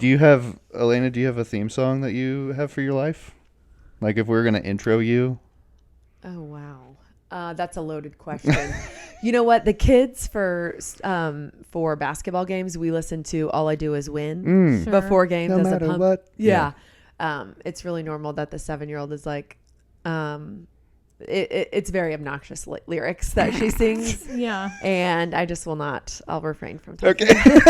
Elena, do you have a theme song that you have for your life? Like if we were going to intro you? Oh, wow. That's a loaded question. You know what? The kids for basketball games, we listen to All I Do Is Win before games. No matter what. Yeah. It's really normal that the 7-year-old is like, it's very obnoxious lyrics that she sings. Yeah. And I just I'll refrain from talking. Okay.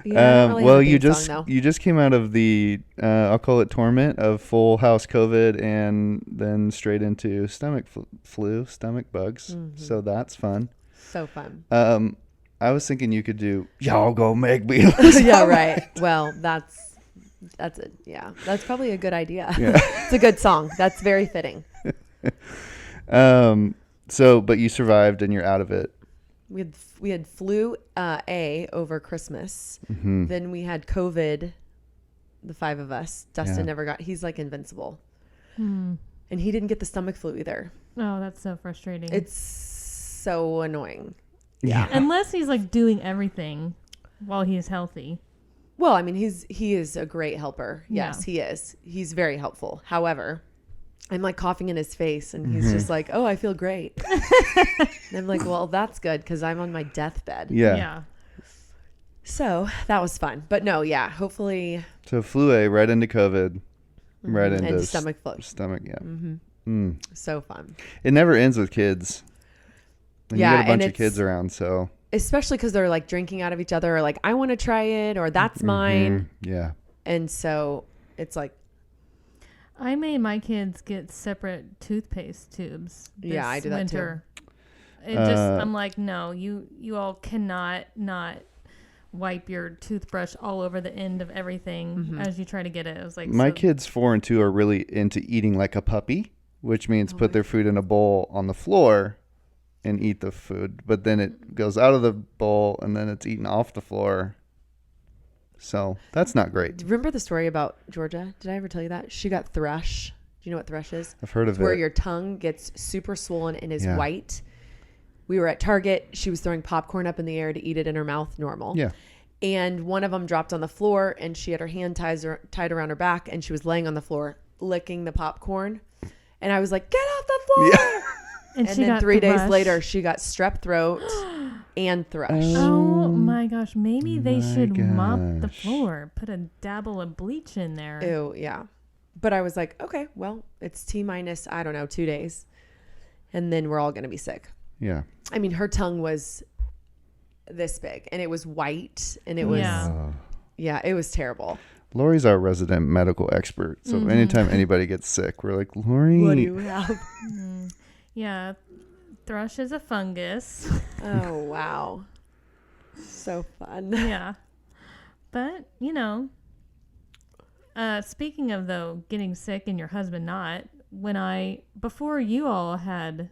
Yeah, well, you just came out of the I'll call it torment of full house COVID and then straight into stomach flu, stomach bugs. Mm-hmm. So that's fun. So fun. I was thinking you could do "Y'all Go Make Me." Yeah, right. Well, that's it. Yeah, that's probably a good idea. Yeah. It's a good song. That's very fitting. But you survived and you're out of it. We had flu A over Christmas. Mm-hmm. Then we had COVID, the 5 of us. Dustin never got, he's like invincible. And he didn't get the stomach flu either. Oh, that's so frustrating. It's so annoying. Yeah. Unless he's like doing everything while he's healthy. Well, I mean, he is a great helper. Yes, Yeah. he is. He's very helpful. However, I'm like coughing in his face and he's just like, oh, I feel great. And I'm like, well, that's good because I'm on my deathbed. Yeah. So that was fun. But no, yeah, hopefully. So flu A right into COVID, right into and stomach flu. Stomach, yeah. Mm-hmm. So fun. It never ends with kids. And you got a bunch of kids around, so. Especially because they're like drinking out of each other or like, I want to try it or that's mine. Yeah. And so it's like. I made my kids get separate toothpaste tubes this I do that winter. Too. I'm like, no, you all cannot not wipe your toothbrush all over the end of everything as you try to get it. I was like, my kids 4 and 2 are really into eating like a puppy, which means put their food in a bowl on the floor and eat the food, but then it goes out of the bowl and then it's eaten off the floor. So that's not great. Remember the story about Georgia? Did I ever tell you that? She got thrush. Do you know what thrush is? I've heard of it. Where your tongue gets super swollen and is white. We were at Target. She was throwing popcorn up in the air to eat it in her mouth normal. Yeah. And one of them dropped on the floor and she had her hand tied around her back and she was laying on the floor licking the popcorn. And I was like, get off the floor. Yeah. And then 3 days later, she got strep throat and thrush. Oh my gosh. Maybe they should mop the floor. Put a dabble of bleach in there. Ew, yeah. But I was like, okay, well, it's T-minus, I don't know, 2 days. And then we're all going to be sick. Yeah. I mean, her tongue was this big and it was white and it was, it was terrible. Lori's our resident medical expert. So anytime anybody gets sick, we're like, Lori. What do you have? Yeah. Thrush is a fungus. Oh, wow. So fun. Yeah. But, speaking of, though, getting sick and your husband not, before you all had,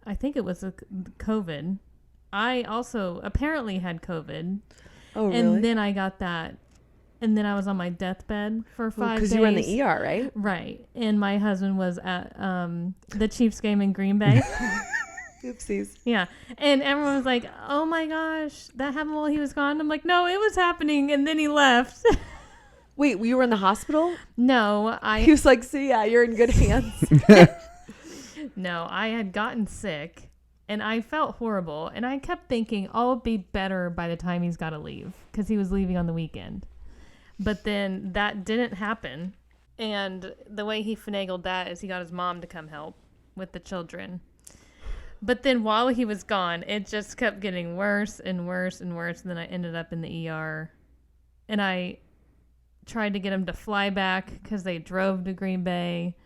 I think it was COVID, I also apparently had COVID. Oh, really? And then I got that. And then I was on my deathbed for 5 days. Because you were in the ER, right? Right. And my husband was at the Chiefs game in Green Bay. Oopsies. Yeah. And everyone was like, oh my gosh, that happened while he was gone. I'm like, no, it was happening. And then he left. Wait, you were in the hospital? No. He was like, see, yeah, you're in good hands. No, I had gotten sick and I felt horrible. And I kept thinking, I'll be better by the time he's got to leave because he was leaving on the weekend. But then that didn't happen. And the way he finagled that is he got his mom to come help with the children. But then while he was gone, it just kept getting worse and worse and worse. And then I ended up in the ER. And I tried to get him to fly back because they drove to Green Bay.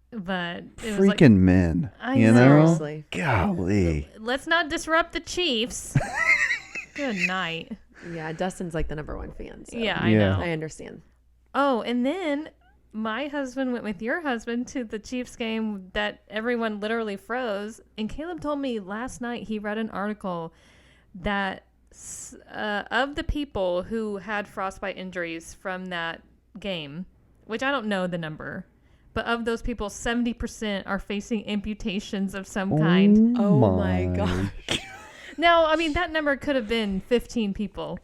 But it was freaking men, you know? Seriously. Golly. Let's not disrupt the Chiefs. Good night. Yeah, Dustin's like the number 1 fan. So Yeah, I know. I understand. Oh, and then my husband went with your husband to the Chiefs game that everyone literally froze. And Caleb told me last night he read an article that of the people who had frostbite injuries from that game, which I don't know the number, but of those people, 70% are facing amputations of some kind. Oh my God. Now, I mean, that number could have been 15 people.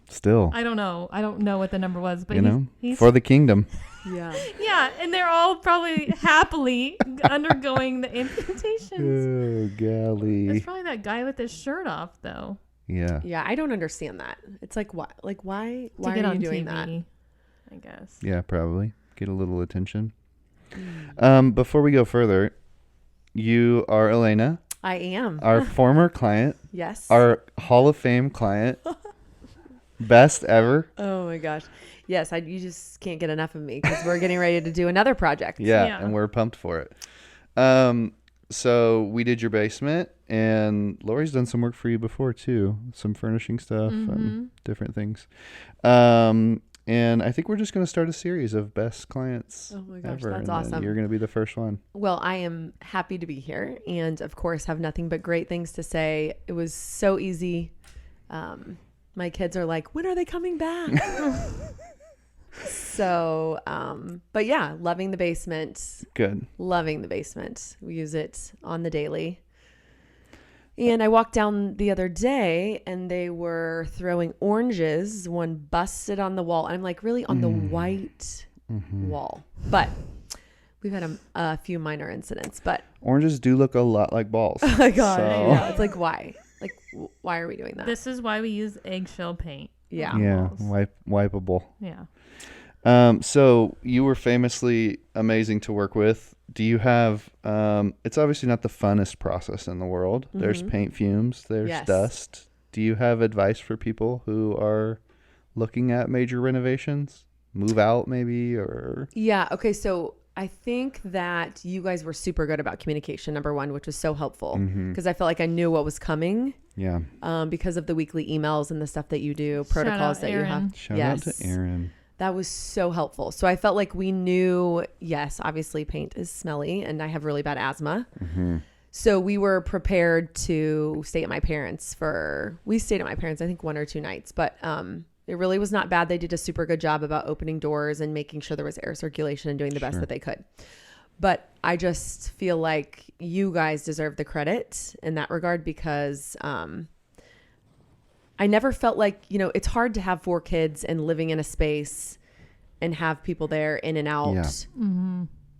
Still. I don't know. I don't know what the number was, but he's for the kingdom. Yeah. Yeah, and they're all probably happily undergoing the amputations. Oh, golly. It's probably that guy with his shirt off, though. Yeah. Yeah, I don't understand that. It's like, why? Like, why To get are on you doing TV, that? I guess. Yeah, probably. Get a little attention. Before we go further, you are Elena. I am. Our former client. Yes. Our Hall of Fame client. Best ever. Oh, my gosh. Yes, you just can't get enough of me because we're getting ready to do another project. Yeah, and we're pumped for it. So we did your basement, and Lori's done some work for you before too, some furnishing stuff and different things. And I think we're just going to start a series of best clients Oh my gosh, ever. that's and awesome. You're going to be the first one. Well, I am happy to be here, and of course have nothing but great things to say. It was so easy. My kids are like, when are they coming back? So, but yeah, loving the basement. Good. Loving the basement. We use it on the daily. And I walked down the other day and they were throwing oranges. One busted on the wall. And I'm like, really, on the white wall? But we've had a few minor incidents. But oranges do look a lot like balls. oh my God. So. Yeah, it's like, why? Like, why are we doing that? This is why we use eggshell paint. Yeah. Yeah, wipeable. Yeah. So you were famously amazing to work with. Do you have, it's obviously not the funnest process in the world. There's paint fumes, there's dust. Do you have advice for people who are looking at major renovations? Move out maybe, or? Yeah. Okay. So I think that you guys were super good about communication, number one, which was so helpful because I felt like I knew what was coming. Yeah. Because of the weekly emails and the stuff that you do, protocols that you have. Shout out to Aaron. That was so helpful. So I felt like we knew, yes, obviously paint is smelly and I have really bad asthma. So we were prepared to stay at my parents' we stayed at my parents', I think 1 or 2 nights, but it really was not bad. They did a super good job about opening doors and making sure there was air circulation and doing the best that they could. But I just feel like you guys deserve the credit in that regard because I never felt like, it's hard to have 4 kids and living in a space and have people there in and out. Yeah.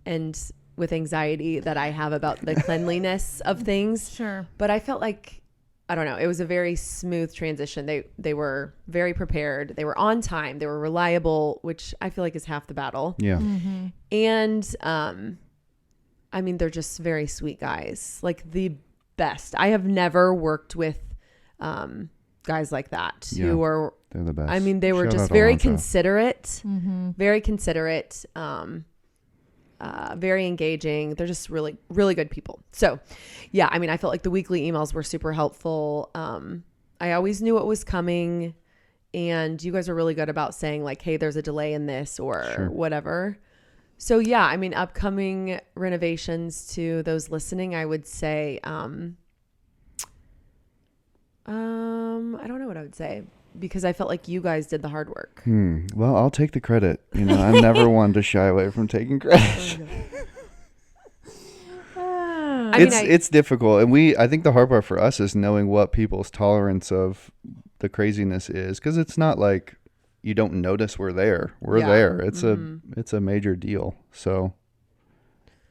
And with anxiety that I have about the cleanliness of things. Sure. But I felt like, I don't know, it was a very smooth transition. They were very prepared. They were on time. They were reliable, which I feel like is half the battle. Yeah. And, I mean, they're just very sweet guys, like the best. I have never worked with, guys like that who are, they're the best. I mean, they were just very considerate, very considerate, very engaging. They're just really, really good people. So yeah, I mean, I felt like the weekly emails were super helpful. I always knew what was coming and you guys were really good about saying like, hey, there's a delay in this or whatever. So yeah, I mean, upcoming renovations to those listening, I would say, I don't know what I would say because I felt like you guys did the hard work. Well, I'll take the credit. I'm never one to shy away from taking credit. It's difficult. And I think the hard part for us is knowing what people's tolerance of the craziness is. Cause it's not like you don't notice we're there. We're there. It's a major deal. So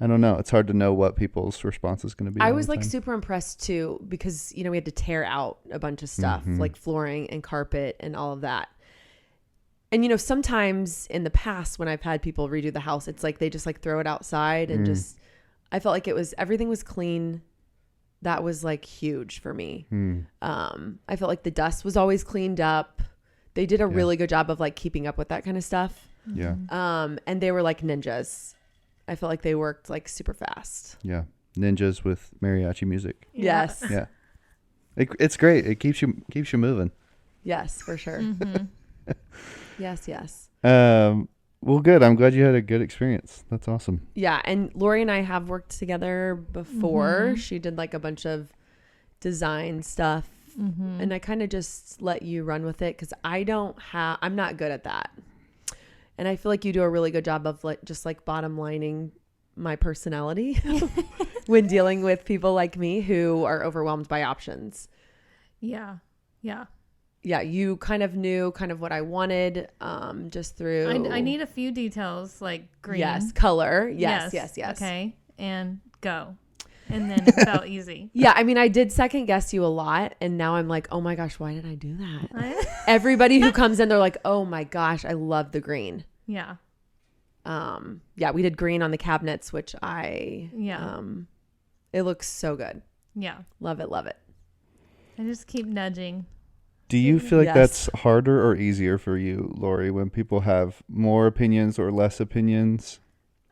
I don't know. It's hard to know what people's response is going to be. I was like super impressed too because, we had to tear out a bunch of stuff like flooring and carpet and all of that. And, sometimes in the past when I've had people redo the house, it's like they just like throw it outside and I felt like everything was clean. That was like huge for me. I felt like the dust was always cleaned up. They did a really good job of like keeping up with that kind of stuff. Yeah. And they were like ninjas. I felt like they worked like super fast. Yeah. Ninjas with mariachi music. Yes. Yeah. It's great. It keeps you moving. Yes, for sure. Yes. Well, good. I'm glad you had a good experience. That's awesome. Yeah. And Lori and I have worked together before. She did like a bunch of design stuff and I kind of just let you run with it because I'm not good at that. And I feel like you do a really good job of like just like bottom lining my personality when dealing with people like me who are overwhelmed by options. Yeah. you kind of knew kind of what I wanted, just through. I need a few details like green. Yes, color. Yes. Okay, and go. And then it felt easy. Yeah, I mean, I did second guess you a lot, and now I'm like, oh my gosh, why did I do that? Everybody who comes in, they're like, oh my gosh, I love the green. Yeah. Yeah, we did green on the cabinets, which it looks so good. Yeah. Love it. I just keep nudging. Do you feel like that's harder or easier for you, Lori, when people have more opinions or less opinions?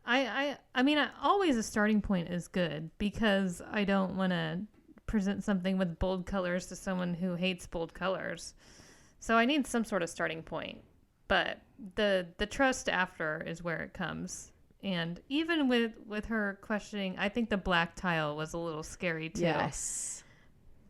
I mean, always a starting point is good because I don't want to present something with bold colors to someone who hates bold colors. So I need some sort of starting point. But the trust after is where it comes. And even with her questioning, I think the black tile was a little scary too. Yes.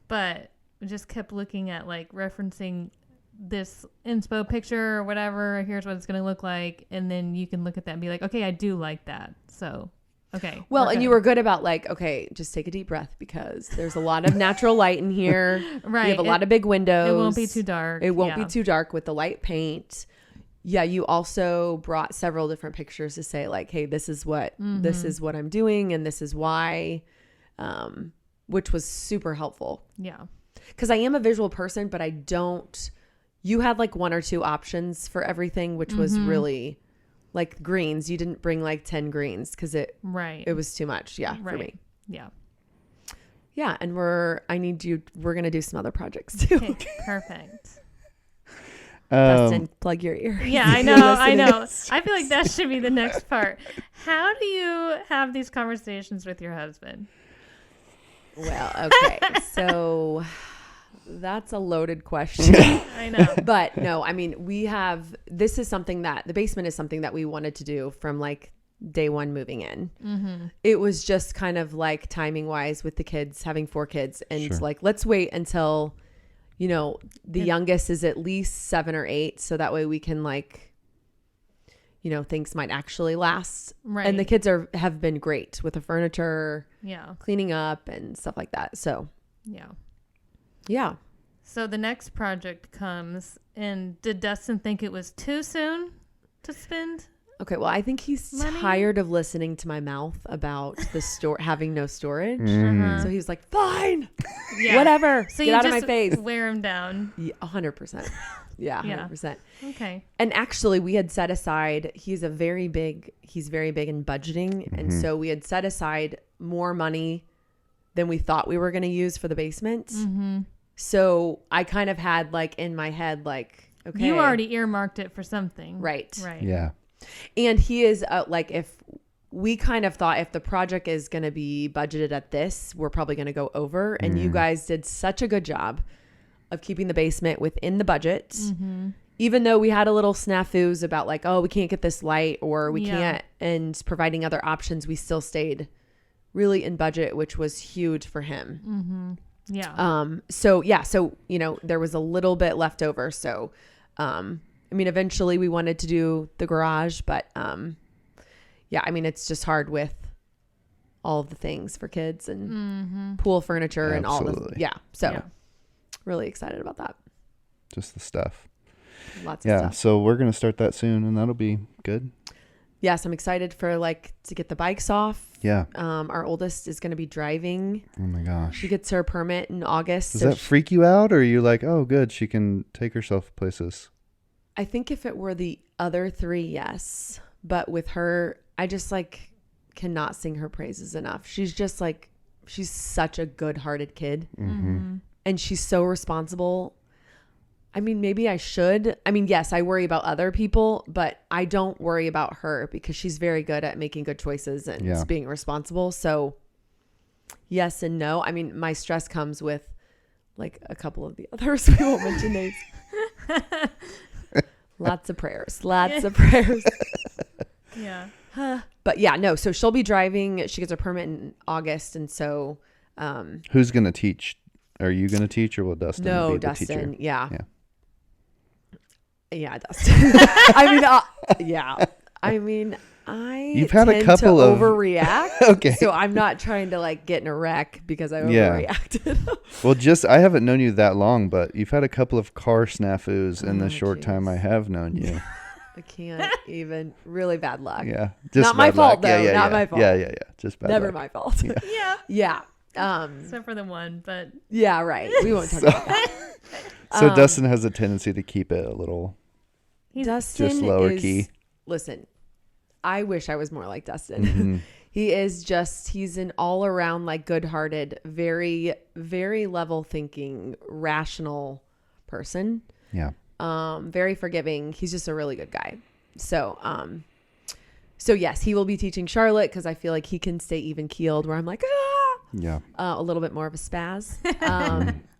But we just kept looking at like referencing this inspo picture or whatever. Here's what it's going to look like. And then you can look at that and be like, okay, I do like that. So, okay. Well, and you were good about like, okay, just take a deep breath because there's a lot of natural light in here. Right. We have a lot of big windows. It won't be too dark. It won't be too dark with the light paint. Yeah. You also brought several different pictures to say like, hey, this is what I'm doing. And this is why, which was super helpful. Yeah. Because I am a visual person, but you had like one or two options for everything, which was really like greens. You didn't bring like 10 greens because it was too much. Yeah. For me. Yeah. Yeah. And we're going to do some other projects too. Okay, perfect. Dustin, plug your ear. Yeah, I know. I feel like that should be the next part. How do you have these conversations with your husband? Well, okay. So that's a loaded question. I know. But no, I mean, this is something that the basement is something that we wanted to do from like day one moving in. Mm-hmm. It was just kind of like timing wise with the kids, having 4 kids and like, let's wait until, the youngest is at least 7 or 8. So that way we can like, things might actually last. Right. And the kids have been great with the furniture, cleaning up and stuff like that. So yeah. So the next project comes, and did Dustin think it was too soon to spend? Okay, well, I think he's tired of listening to my mouth about the having no storage. Mm. So he was like, fine, whatever, so get out of my face. Wear him down. 100%. Yeah, 100%. Okay. And actually, we had set aside, he's very big in budgeting. And so we had set aside more money than we thought we were going to use for the basement. Mm-hmm. So I kind of had like in my head, like, okay. You already earmarked it for something. Right. Yeah. And he is like, if we kind of thought if the project is going to be budgeted at this, we're probably going to go over. And you guys did such a good job of keeping the basement within the budget. Mm-hmm. Even though we had a little snafus about like, oh, we can't get this light or we can't, and providing other options, we still stayed really in budget, which was huge for him. Mm-hmm. Yeah. So there was a little bit left over. So, I mean, eventually we wanted to do the garage, but, I mean, it's just hard with all of the things for kids and pool furniture and all the, So really excited about that. Just the stuff. Lots of stuff. So we're going to start that soon and that'll be good. Yes, I'm excited for to get the bikes off. Yeah. Our oldest is going to be driving. Oh my gosh. She gets her permit in August. Does that freak you out, or are you like, oh, good, she can take herself places? I think if it were the other 3, yes. But with her, I just cannot sing her praises enough. She's just she's such a good-hearted kid. Mm-hmm. And she's so responsible. I mean, maybe I should. I mean, yes, I worry about other people, but I don't worry about her because she's very good at making good choices and being responsible. So yes and no. I mean, my stress comes with a couple of the others. We won't mention names. Lots of prayers. Yeah. But no. So she'll be driving. She gets her permit in August. And so. Who's going to teach? Are you going to teach or will Dustin be the Dustin. teacher? Yeah. Yeah, Dustin. I mean, You've had a couple to of overreact. Okay. So I'm not trying to like get in a wreck because I overreacted. Well, I haven't known you that long, but you've had a couple of car snafus in the short time I have known you. I can't even. Really bad luck. Yeah. Just not my fault, though. Yeah, not my fault. Yeah. Just bad Never luck. my fault. Yeah. Yeah. Except for the one, but. Yeah, right. We won't talk about that. So Dustin has a tendency to keep it a little Dustin just lower key. Listen, I wish I was more like Dustin. Mm-hmm. He's an all around like good-hearted, very, very level thinking, rational person. Yeah. Very forgiving. He's just a really good guy. So yes, he will be teaching Charlotte because I feel like he can stay even keeled where I'm like, Yeah. A little bit more of a spaz.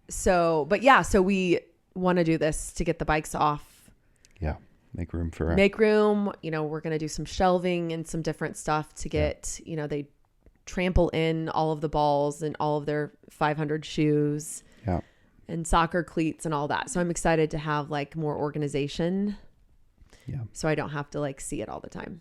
So we want to do this to get the bikes off. Yeah. Make room for it. Make room. We're going to do some shelving and some different stuff to get, they trample in all of the balls and all of their 500 shoes. Yeah. And soccer cleats and all that. So I'm excited to have like more organization. Yeah. So I don't have to like see it all the time.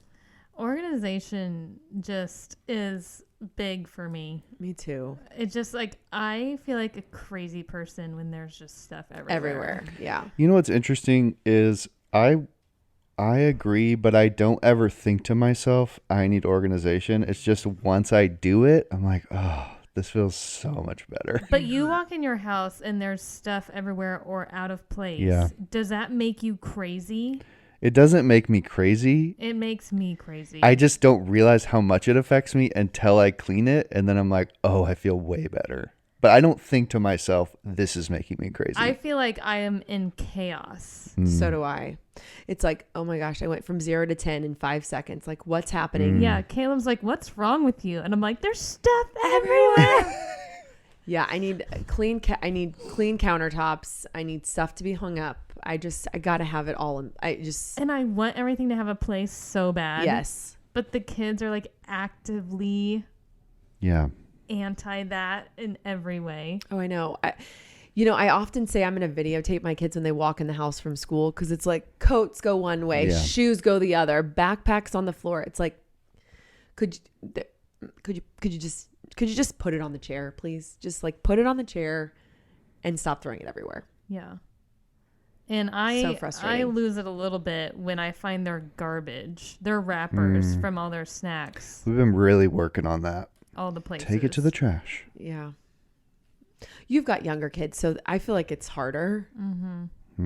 Organization just is big for me. Me too. It's just like I feel like a crazy person when there's just stuff everywhere. Yeah. You know what's interesting is I agree, but I don't ever think to myself I need organization. It's just once I do it, I'm like, oh, this feels so much better. But you walk in your house and there's stuff everywhere or out of place. Yeah. Does that make you crazy? It doesn't make me crazy. It makes me crazy. I just don't realize how much it affects me until I clean it. And then I'm like, oh, I feel way better. But I don't think to myself, this is making me crazy. I feel like I am in chaos. So do I. It's like, oh my gosh, I went from 0 to 10 in 5 seconds. Like, what's happening? Yeah, Caleb's like, what's wrong with you? And I'm like, there's stuff everywhere. Yeah, I need clean countertops. I need stuff to be hung up. I got to have it all. And I want everything to have a place so bad. Yes. But the kids are like actively anti that in every way. Oh, I know. I often say I'm going to videotape my kids when they walk in the house from school because it's like coats go one way, shoes go the other, backpacks on the floor. It's like, could you just put it on the chair, please? Just like put it on the chair and stop throwing it everywhere. Yeah. And I lose it a little bit when I find their garbage, their wrappers from all their snacks. We've been really working on that. All the places. Take it to the trash. Yeah. You've got younger kids, so I feel like it's harder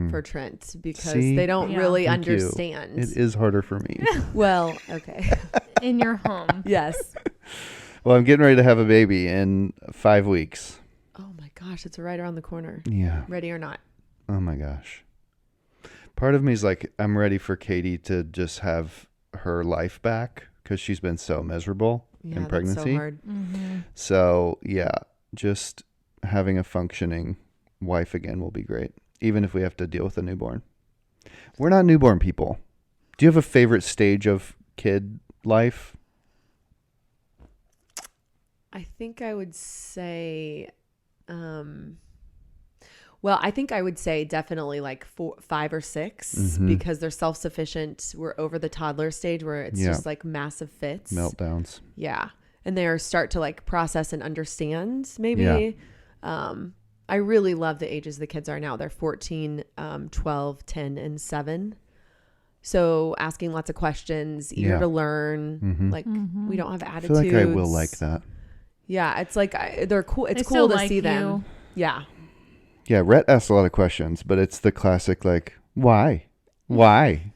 for Trent because they don't really understand. It is harder for me. Well, okay. In your home. Yes. Well, I'm getting ready to have a baby in 5 weeks. Oh my gosh, it's right around the corner. Yeah. Ready or not. Oh my gosh. Part of me is like, I'm ready for Katie to just have her life back because she's been so miserable in pregnancy. That's so hard. So yeah, just having a functioning wife again will be great, even if we have to deal with a newborn. We're not newborn people. Do you have a favorite stage of kid life? I think I would say, I think I would say definitely like 4, 5 or 6 because they're self-sufficient. We're over the toddler stage where it's just like massive fits. Meltdowns. Yeah. And they start to like process and understand maybe. Yeah. I really love the ages the kids are now. They're 14, 12, 10, and 7. So asking lots of questions, eager to learn. Like we don't have attitudes. I feel like I will like that. Yeah. It's like they're cool. It's they cool to like see them. Yeah. Yeah, Rhett asks a lot of questions, but it's the classic, like, why? I'm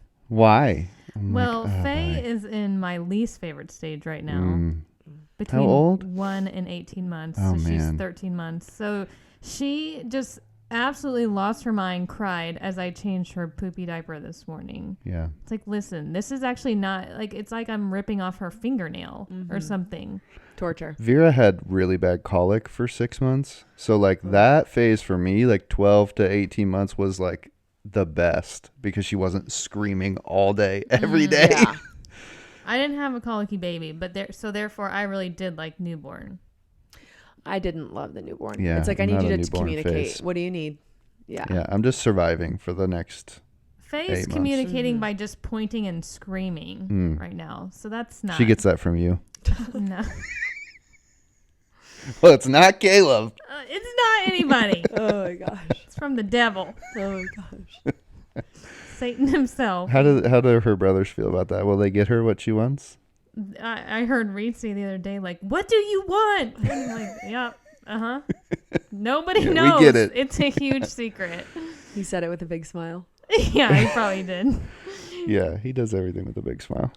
well, Faye is in my least favorite stage right now. Between How old? 1 and 18 months. Oh, so man. She's 13 months. So she just absolutely lost her mind, cried as I changed her poopy diaper this morning. Yeah. It's like, listen, this is actually not, like, it's like I'm ripping off her fingernail or something. Torture. Vera had really bad colic for 6 months. So like that phase for me, like 12 to 18 months was like the best because she wasn't screaming all day, every day. Yeah. I didn't have a colicky baby, but therefore I really did like newborn. I didn't love the newborn. Yeah, it's like I not need a you to newborn communicate. phase. What do you need? Yeah. Yeah, I'm just surviving for the next Faye's communicating by just pointing and screaming right now. So that's not. She gets that from you. No. Well, it's not Caleb. It's not anybody. Oh my gosh. It's from the devil. Oh my gosh. Satan himself. How do her brothers feel about that? Will they get her what she wants? I heard Reed say the other day, like, what do you want? And I'm like, yep. Uh-huh. Nobody knows. We get it. It's a huge secret. He said it with a big smile. Yeah, he probably did. Yeah, he does everything with a big smile.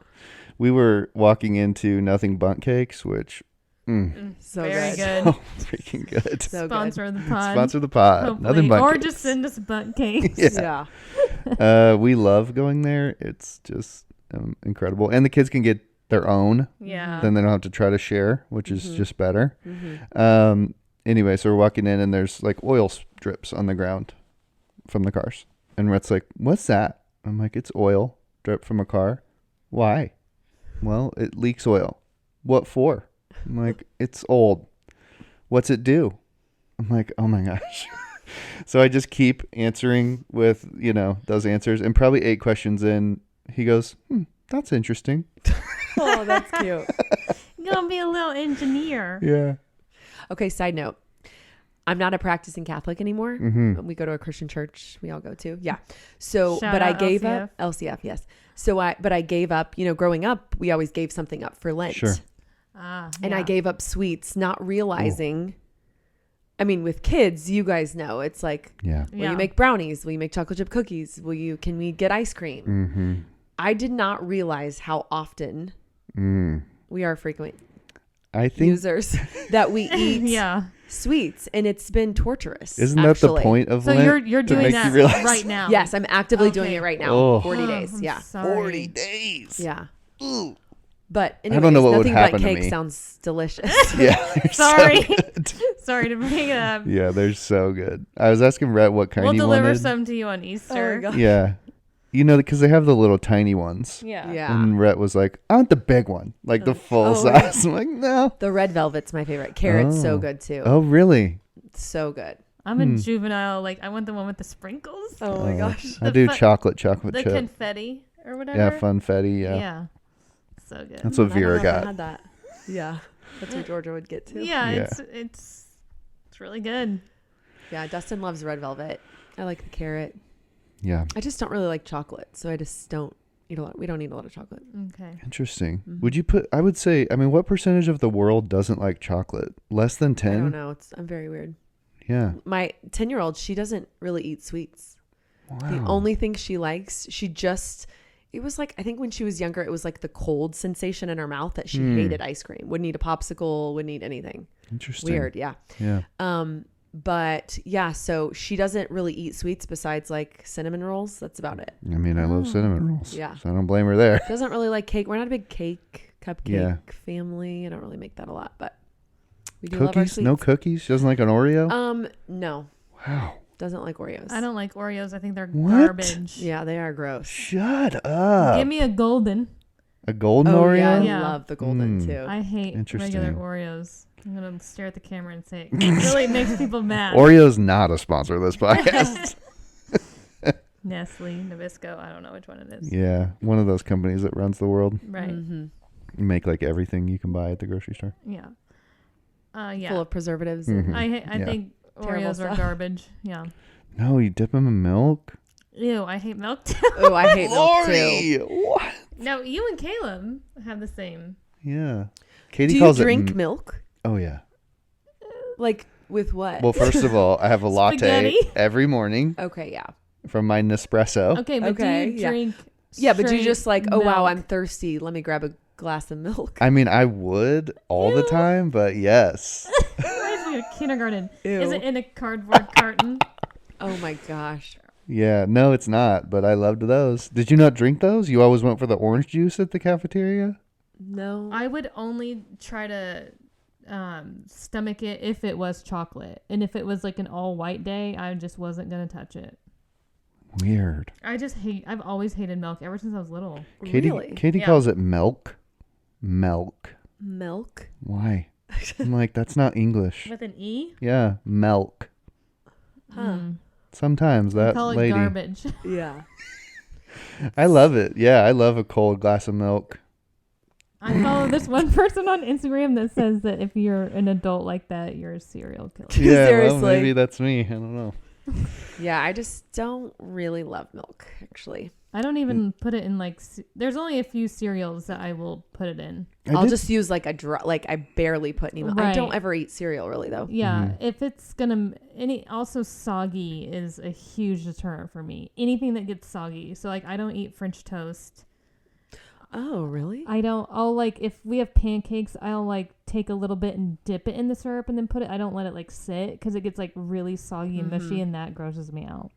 We were walking into Nothing Bundt Cakes, which So very good. good. so freaking good. So Sponsor the pod. Sponsor the pod. Hopefully. Nothing Bundt Or Cakes. just send us bunt cakes. Yeah. We love going there. It's just incredible. And the kids can get their own. Yeah. Then they don't have to try to share, which is just better. Mm-hmm. Anyway, so we're walking in and there's like oil drips on the ground from the cars. And Rhett's like, what's that? I'm like, it's oil drip from a car. Why? Well, it leaks oil. What for? I'm like, it's old. What's it do? I'm like, oh my gosh. So I just keep answering with, those answers. And probably 8 questions in, he goes, that's interesting. Oh, that's cute. You're going to be a little engineer. Yeah. Okay, side note. I'm not a practicing Catholic anymore. Mm-hmm. We go to a Christian church. We all go to. Yeah. So, Shout but I out gave LCF. up LCF. Yes. So I gave up, growing up, we always gave something up for Lent. Sure. And I gave up sweets, not realizing, I mean, with kids, you guys know, it's like, Yeah. will you make brownies? Will you make chocolate chip cookies? Can we get ice cream? Mm-hmm. I did not realize how often we are frequent I think users that we eat Yeah. sweets, and it's been torturous. Isn't that the point of So Lent? you're to doing make that you realize? right now. Yes, I'm actively doing Okay. it right now. Oh. 40 days. I'm Yeah. sorry. 40 days. Yeah. Ooh. But I don't know what would Nothing happen But to Cake me. sounds delicious. Yeah. they're so Sorry. good. Sorry to bring it up. Yeah, they're so good. I was asking Rhett what kind We'll he deliver wanted. some to you on Easter. Oh, God. Yeah. Because they have the little tiny ones. Yeah. Yeah. And Rhett was like, I want the big one. Like the full size. I'm like, no. The red velvet's my favorite. Carrot's so Oh. good too. Oh, really? So good. I'm a juvenile. Like, I want the one with the sprinkles. Oh my gosh. I The do fu- chocolate The chip. confetti or whatever. Yeah, funfetti. Yeah. Yeah. So good. That's what I don't Vera know if I got. had that. Yeah. That's what Georgia would get too. Yeah, Yeah. it's really good. Yeah. Dustin loves red velvet. I like the carrot. Yeah. I just don't really like chocolate. So I just don't eat a lot. We don't eat a lot of chocolate. Okay. Interesting. Mhm. Would you I would say, what percentage of the world doesn't like chocolate? Less than 10? I don't know. I'm very weird. Yeah. My 10-year-old, she doesn't really eat sweets. Wow. The only thing she likes, it was like, I think when she was younger, it was like the cold sensation in her mouth that she hated ice cream. Wouldn't eat a popsicle, wouldn't eat anything. Interesting. Weird, yeah. Yeah. But yeah, so she doesn't really eat sweets besides like cinnamon rolls. That's about it. I love cinnamon rolls. Yeah. So I don't blame her there. She doesn't really like cake. We're not a big cupcake Yeah. family. I don't really make that a lot, but we do love our Cookies? sweets. No cookies? She doesn't like an Oreo? No. Wow. Doesn't like Oreos. I don't like Oreos. I think they're What? garbage. Yeah, they are gross. Shut up. Give me a golden. A golden Oh Oreo? yeah, I Yeah. love the golden Mm. too. I hate Interesting. regular Oreos. I'm gonna stare at the camera and say it really makes people mad. Oreo's not a sponsor of this podcast. Nestle, Nabisco. I don't know which one it is. Yeah. One of those companies that runs the world. Right. Mhm. Make like everything you can buy at the grocery store. Yeah. Yeah. Full of preservatives. Mhm. And, I Yeah. think Terrible Oreos are stuff. garbage. Yeah. No, you dip them in milk? Ew, I hate milk too. oh, I hate milk too. What? No, you and Caleb have the same. Yeah. Katie Do you calls drink it. milk? Oh, yeah. Like with what? Well, first of all, I have a latte Spaghetti. every morning okay, yeah. from my Nespresso. Okay, but Okay, do you yeah. drink? Yeah, but you straight just like, oh wow, milk? I'm thirsty. Let me grab a glass of milk. I would all the Ew. time, but yes. Reminds me of kindergarten. Ew. Is it in a cardboard carton? Oh my gosh. Yeah, no, it's not, but I loved those. Did you not drink those? You always went for the orange juice at the cafeteria? No. I would only try to stomach it if it was chocolate, and if it was like an all white day, I just wasn't gonna touch it. Weird. I've always hated milk ever since I was little. Really? Katie Yeah. calls it milk. Milk. Milk? Why? I'm like, that's not English. With an E? Yeah, milk. Huh. Sometimes that Call it lady. garbage. Yeah. I love it. Yeah, I love a cold glass of milk. I follow this one person on Instagram that says that if you're an adult like that, you're a serial killer. Yeah, Seriously. well, maybe that's me. I don't know. Yeah, I just don't really love milk, actually. I don't even put it in like. There's only a few cereals that I will put it in. I'll just use like a I barely put any milk. Right. I don't ever eat cereal really though. Yeah, if it's gonna also soggy is a huge deterrent for me. Anything that gets soggy. So like I don't eat French toast. Oh, really? I'll like if we have pancakes, I'll like take a little bit and dip it in the syrup and then put it. I don't let it like sit because it gets like really soggy and mushy and that grosses me out.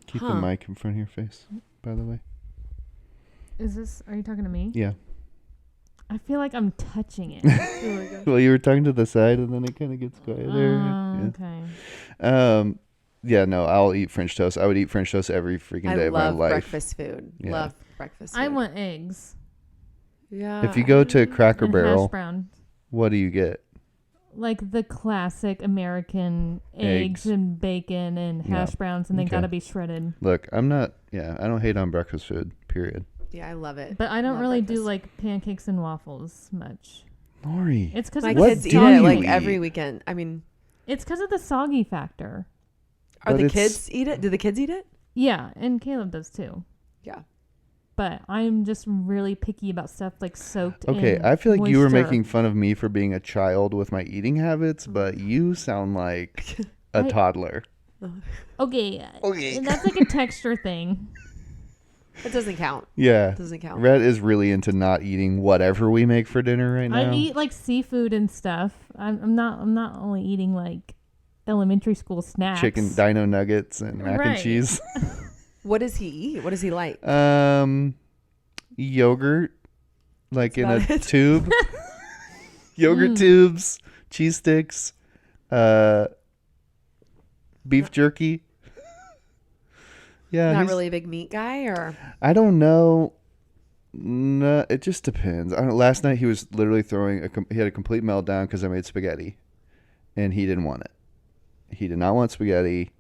Keep the mic in front of your face, by the way. Are you talking to me? Yeah. I feel like I'm touching it. Oh my God. Well, you were talking to the side and then it kind of gets quieter. Okay. Yeah, no, I'll eat French toast. I would eat French toast every freaking day of my life. I love breakfast food. Yeah. Love breakfast food. I want eggs. Yeah. If you go to Cracker and Barrel, hash brown. what do you get? Like the classic American eggs and bacon and hash browns, and they gotta be shredded. Look, I don't hate on breakfast food, period. Yeah, I love it. But I don't love really breakfast. do like pancakes and waffles much. Lori. It's because my What kids do eat it you like eat? every weekend. I mean, it's because of the soggy factor. are But the it's- kids eat it? Do the kids eat it? Yeah, and Caleb does too. Yeah. But I'm just really picky about stuff like soaked in Okay, I feel like you were moisture. making fun of me for being a child with my eating habits, but you sound like a toddler. Okay, that's like a texture thing. It doesn't count. Yeah. It doesn't count. Rhett is really into not eating whatever we make for dinner right now. I eat like seafood and stuff. I'm not only eating like elementary school snacks. Chicken dino nuggets and mac and Right. cheese. What does he eat? What does he like? Yogurt, like in a about it. tube. Yogurt tubes, cheese sticks, beef jerky. Yeah, Not really a big meat guy, or I don't know. No, it just depends. Last night he was literally he had a complete meltdown because I made spaghetti, and he didn't want it. He did not want spaghetti,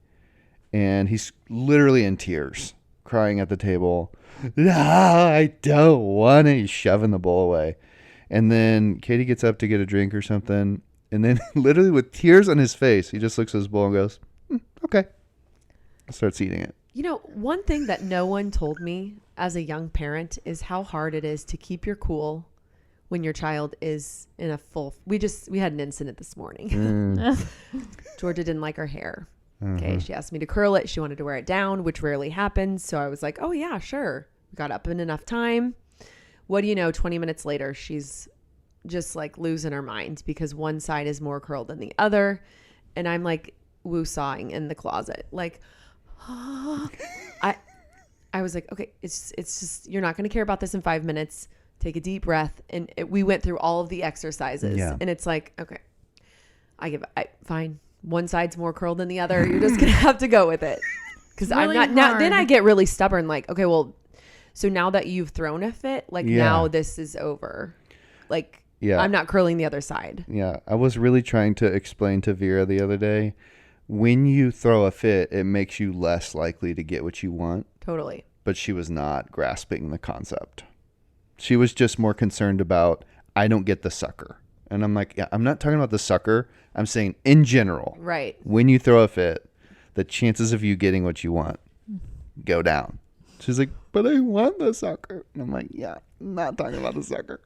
and he's literally in tears, crying at the table. No, I don't want it. He's shoving the bowl away, and then Katie gets up to get a drink or something, and then literally with tears on his face, he just looks at his bowl and goes, "Okay," starts eating it. you know, one thing that no one told me as a young parent is how hard it is to keep your cool when your child is in a full. We had an incident this morning. Georgia didn't like her hair. Okay, she asked me to curl it. She wanted to wear it down, which rarely happens. So I was like, "Oh yeah, sure." We got up in enough time. What do you know? 20 minutes later, she's just like losing her mind because one side is more curled than the other, and I'm like woo-sawing in the closet, like. I was like, okay, it's just, you're not going to care about this in 5 minutes. Take a deep breath. And we went through all of the exercises, and it's like, okay, fine. One side's more curled than the other. You're just going to have to go with it. Cause really I'm not now. Then hard. I get really stubborn. Like, okay, well, so now that you've thrown a fit, like now this is over. Like, I'm not curling the other side. Yeah. I was really trying to explain to Vera the other day, when you throw a fit, it makes you less likely to get what you want. Totally. But she was not grasping the concept. She was just more concerned about, I don't get the sucker. And I'm like, yeah, I'm not talking about the sucker. I'm saying in general. Right. When you throw a fit, the chances of you getting what you want go down. She's like, but I want the sucker. And I'm like, yeah, I'm not talking about the sucker.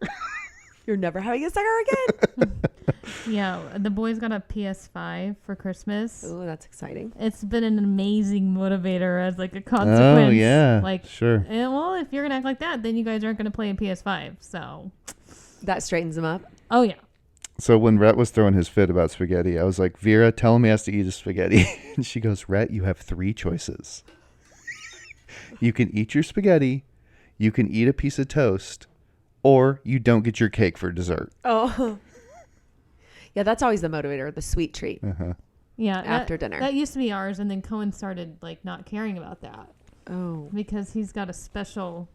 You're never having a sucker again. Yeah, the boys got a PS5 for Christmas. Oh, that's exciting. It's been an amazing motivator as like a consequence. Oh, yeah. Like, sure. Well, if you're going to act like that, then you guys aren't going to play a PS5. So. That straightens them up. Oh, yeah. So when Rhett was throwing his fit about spaghetti, I was like, Vera, tell him he has to eat his spaghetti. And she goes, Rhett, you have 3 choices. You can eat your spaghetti, you can eat a piece of toast, or you don't get your cake for dessert. Oh. Yeah, that's always the motivator, the sweet treat. Yeah. After dinner. That used to be ours, and then Cohen started like not caring about that. Oh. Because he's got a special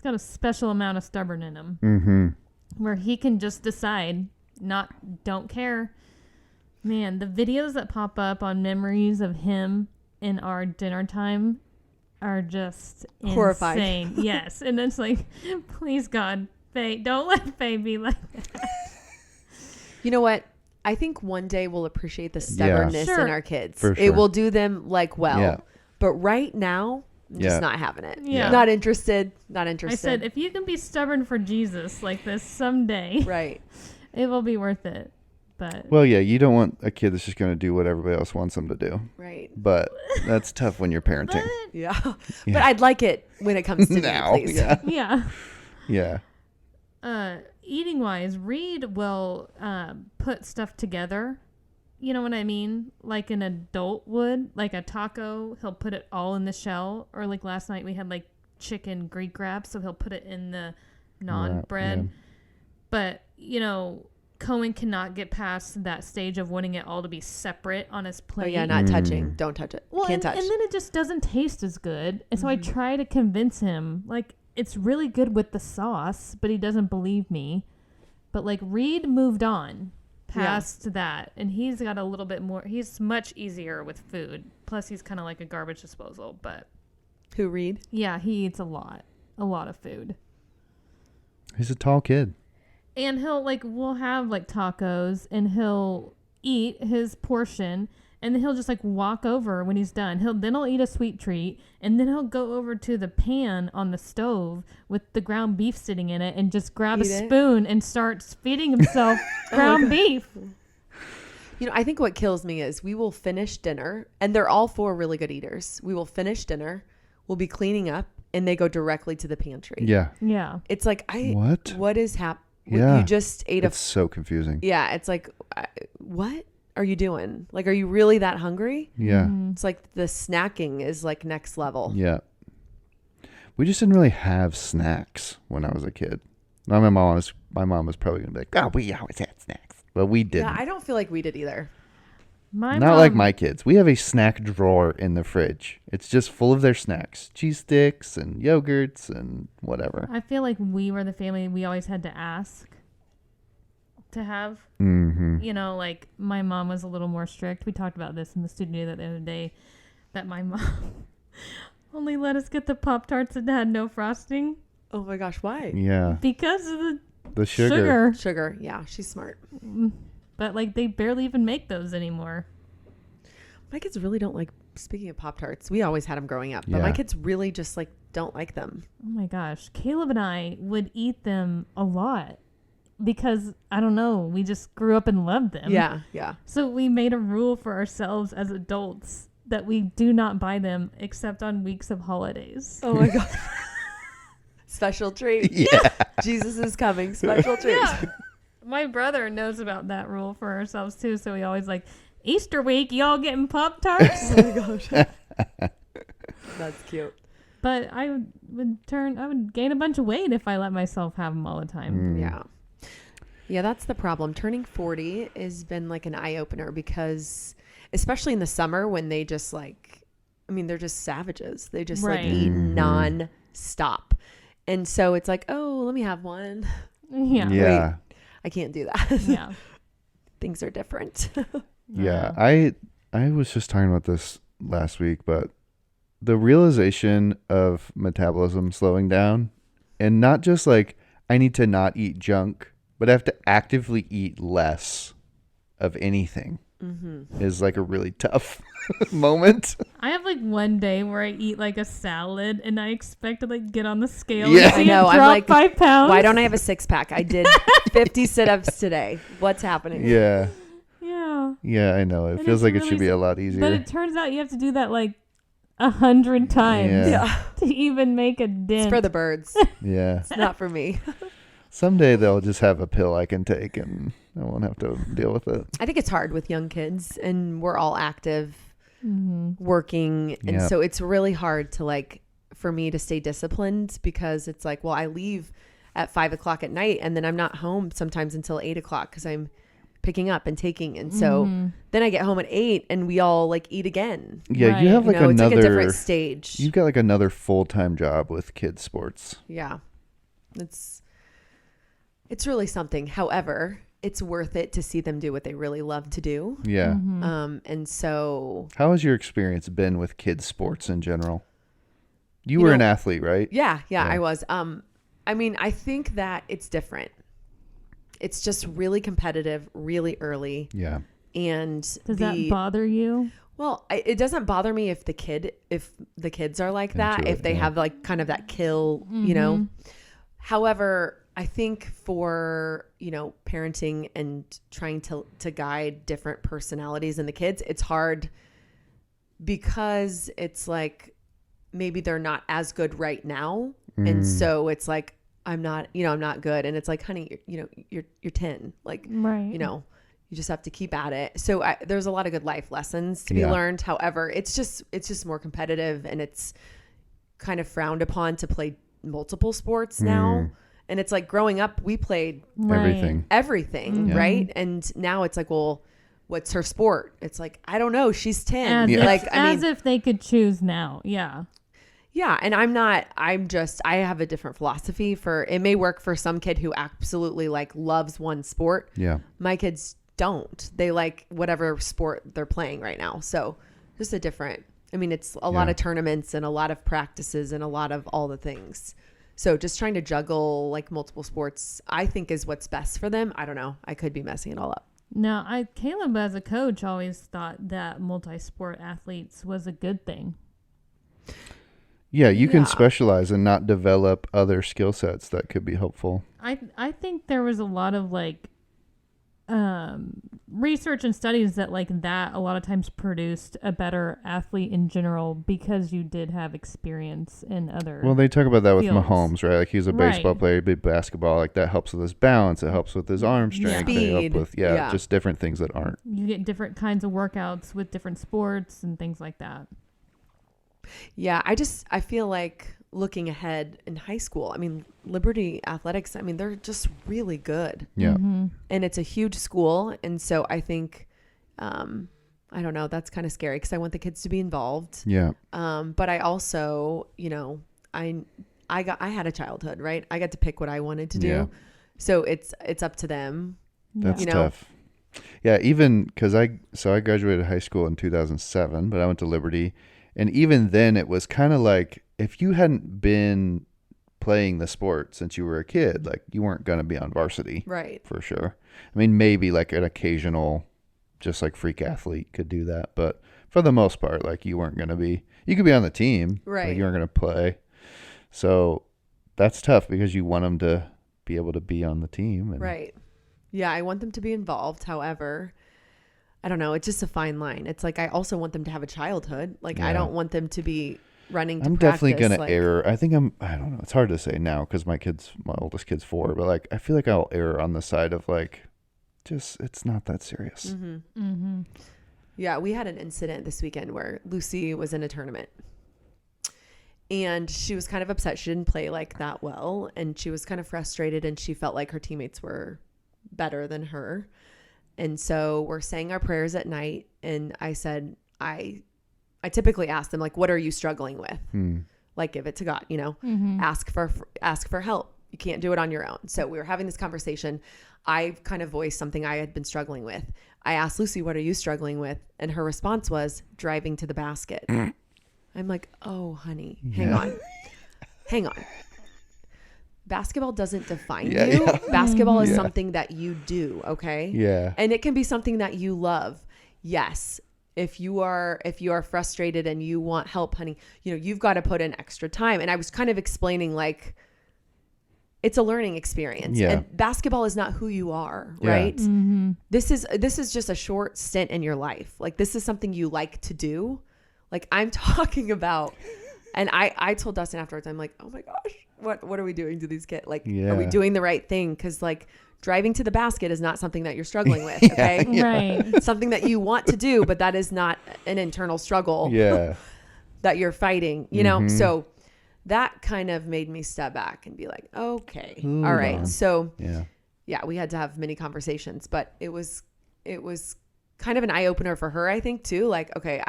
amount of stubborn in him. Where he can just decide don't care. Man, the videos that pop up on memories of him in our dinner time are just horrified. insane. Yes. And it's like, please God, Faye, don't let Faye be like that. You know what? I think one day we'll appreciate the stubbornness Sure. in our kids. For It sure. will do them like well. Yeah. But right now, I'm Yeah. just not having it. Yeah. Not interested. Not I interested. said, if you can be stubborn for Jesus like this someday, right. it will be worth it. But Well, yeah, you don't want a kid that's just going to do what everybody else wants them to do. Right. But that's tough when you're parenting. Yeah. Yeah. But I'd like it when it comes to Now, me, please. yeah. yeah. Yeah. Eating wise, Reed will put stuff together. You know what I mean? Like an adult would. Like a taco, he'll put it all in the shell. Or like last night we had like chicken Greek wrap, so he'll put it in the naan bread. Yeah. But, you know, Cohen cannot get past that stage of wanting it all to be separate on his plate. Oh, yeah, not touching. Don't touch it. Well, Can't touch. and then it just doesn't taste as good. And so I try to convince him, like, it's really good with the sauce, but he doesn't believe me. But, like, Reed moved on past that, and he's got a little bit more. He's much easier with food. Plus, he's kind of like a garbage disposal. But, Who, Reed? yeah, he eats a lot of food. He's a tall kid. And he'll, like, we'll have, like, tacos, and he'll eat his portion, and then he'll just, like, walk over when he's done. Then he'll eat a sweet treat, and then he'll go over to the pan on the stove with the ground beef sitting in it and just grab Eat a it? spoon and start feeding himself ground beef. You know, I think what kills me is we will finish dinner, and they're all four really good eaters. We will finish dinner, we'll be cleaning up, and they go directly to the pantry. Yeah. Yeah. It's like, what is happening? Yeah. You just ate It's so confusing. Yeah, it's like, what are you doing? Like, are you really that hungry? Yeah. It's like the snacking is like next level. Yeah. We just didn't really have snacks when I was a kid. Now, my mom was probably going to be like, oh, we always had snacks. But we didn't. Yeah, I don't feel like we did either. My Not mom, like my kids. We have a snack drawer in the fridge. It's just full of their snacks. Cheese sticks and yogurts and whatever. I feel like we were the family we always had to ask to have. Mm-hmm. You know, like my mom was a little more strict. We talked about this in the studio the other day, that my mom only let us get the Pop-Tarts that had no frosting Oh my gosh, why? Yeah. because of The sugar. Sugar. Yeah, she's smart. But like they barely even make those anymore. My kids really don't like, speaking of Pop-Tarts, we always had them growing up, but Yeah. my kids really just like don't like them. Oh my gosh. Caleb and I would eat them a lot because, I don't know, we just grew up and loved them. Yeah, yeah. So we made a rule for ourselves as adults that we do not buy them except on weeks of holidays. Oh my God. Special treat. Yeah. Jesus is coming. Special treat. Yeah. My brother knows about that rule for ourselves too, so we always like, Easter week, y'all getting Pop-Tarts? Oh my gosh. That's cute. But I would gain a bunch of weight if I let myself have them all the time. Yeah. Yeah, that's the problem. Turning 40 has been like an eye-opener because especially in the summer when they just like, I mean, they're just savages. They just like Right. eat non-stop. And so it's like, oh, let me have one. Yeah. Yeah. I can't do that. Yeah. Things are different. Yeah. I was just talking about this last week, but the realization of metabolism slowing down, and not just like I need to not eat junk, but I have to actively eat less of anything is like a really tough moment. I have like one day where I eat like a salad and I expect to like get on the scale Yeah. and see I know, it I'm drop like, 5 pounds. Why don't I have a 6-pack? I did 50 sit-ups today. What's happening? Yeah. Yeah. Yeah, I know. It And feels it's like it really should be a lot easier. But it turns out you have to do that like 100 times Yeah. to even make a dent. It's for the birds. Yeah. It's not for me. Someday they'll just have a pill I can take and I won't have to deal with it. I think it's hard with young kids and we're all active, working. And Yep. so it's really hard to like, for me to stay disciplined because it's like, well, I leave at 5 o'clock at night and then I'm not home sometimes until 8 o'clock because I'm picking up and taking. And so then I get home at 8 and we all like eat again. Yeah, Right. you have like it's like a another different stage. you've got like another full-time job with kids sports. Yeah. It's really something. However, it's worth it to see them do what they really love to do. Yeah. And so How has your experience been with kids sports in general? You were an athlete, right? Yeah, I was. I mean, I think that it's different. It's just really competitive, really early. Yeah. And does that bother you? Well, it doesn't bother me if the kids are like that, if they have like kind of that kill, you know. However, I think for, you know, parenting and trying to guide different personalities in the kids, it's hard because it's like maybe they're not as good right now. And so it's like, I'm not good. And it's like, honey, you're 10. Like, right. You know, you just have to keep at it. So there's a lot of good life lessons to be learned. However, it's just more competitive, and it's kind of frowned upon to play multiple sports now. And it's like growing up, we played everything, right? And now it's like, well, what's her sport? It's like, I don't know. She's 10. As if they could choose now. Yeah. Yeah. And I have a different philosophy for, it may work for some kid who absolutely like loves one sport. Yeah. My kids don't. They like whatever sport they're playing right now. So just it's a lot of tournaments and a lot of practices and a lot of all the things. So just trying to juggle like multiple sports, I think, is what's best for them. I don't know. I could be messing it all up. Now, Caleb as a coach always thought that multi-sport athletes was a good thing. Yeah, you can specialize and not develop other skill sets that could be helpful. I think there was a lot of like research and studies that like that a lot of times produced a better athlete in general because you did have experience in other they talk about that fields. With Mahomes, right? Like he's a baseball player, big basketball, like that helps with his balance, it helps with his arm strength, Speed. they help with just different things that aren't. You get different kinds of workouts with different sports and things like that. Yeah, I feel like looking ahead in high school, I mean, Liberty Athletics, I mean, they're just really good. Yeah. Mm-hmm. And it's a huge school. And so I think, I don't know, that's kind of scary because I want the kids to be involved. Yeah. But I also, you know, I had a childhood, right? I got to pick what I wanted to do. Yeah. So it's up to them. That's tough. Yeah. Even because I graduated high school in 2007, but I went to Liberty. And even then it was kind of like, if you hadn't been playing the sport since you were a kid, like you weren't going to be on varsity. Right. For sure. I mean, maybe like an occasional, just like freak athlete could do that. But for the most part, like you weren't going to be, you could be on the team. Right. But you weren't going to play. So that's tough because you want them to be able to be on the team. Right. Yeah. I want them to be involved. However, I don't know. It's just a fine line. It's like, I also want them to have a childhood. Like, I don't want them to be running to I'm practice. definitely going to err. I think I don't know. It's hard to say now because my oldest kid's 4, but like, I feel like I'll err on the side of like, just, it's not that serious. Mm-hmm. Mm-hmm. Yeah. We had an incident this weekend where Lucy was in a tournament and she was kind of upset. She didn't play like that well. And she was kind of frustrated and she felt like her teammates were better than her. And so we're saying our prayers at night. And I said, I typically ask them, like, what are you struggling with? Like, give it to God, you know, ask for help. You can't do it on your own. So we were having this conversation. I kind of voiced something I had been struggling with. I asked Lucy, what are you struggling with? And her response was driving to the basket. I'm like, oh, honey, hang on. Basketball doesn't define you. Yeah. Basketball is something that you do. Okay. Yeah. And it can be something that you love. Yes. If you are frustrated and you want help, honey, you know, you've got to put in extra time. And I was kind of explaining like, it's a learning experience. Yeah. And basketball is not who you are, right? Mm-hmm. This is just a short stint in your life. Like, this is something you like to do. Like, I'm talking about, and I told Dustin afterwards, I'm like, oh my gosh, what are we doing to these kids? Like, are we doing the right thing? Because like driving to the basket is not something that you're struggling with. Okay. Right. Something that you want to do, but that is not an internal struggle that you're fighting, you know? So that kind of made me step back and be like, okay, all right. So we had to have many conversations, but it was kind of an eye opener for her, I think too. Like, okay,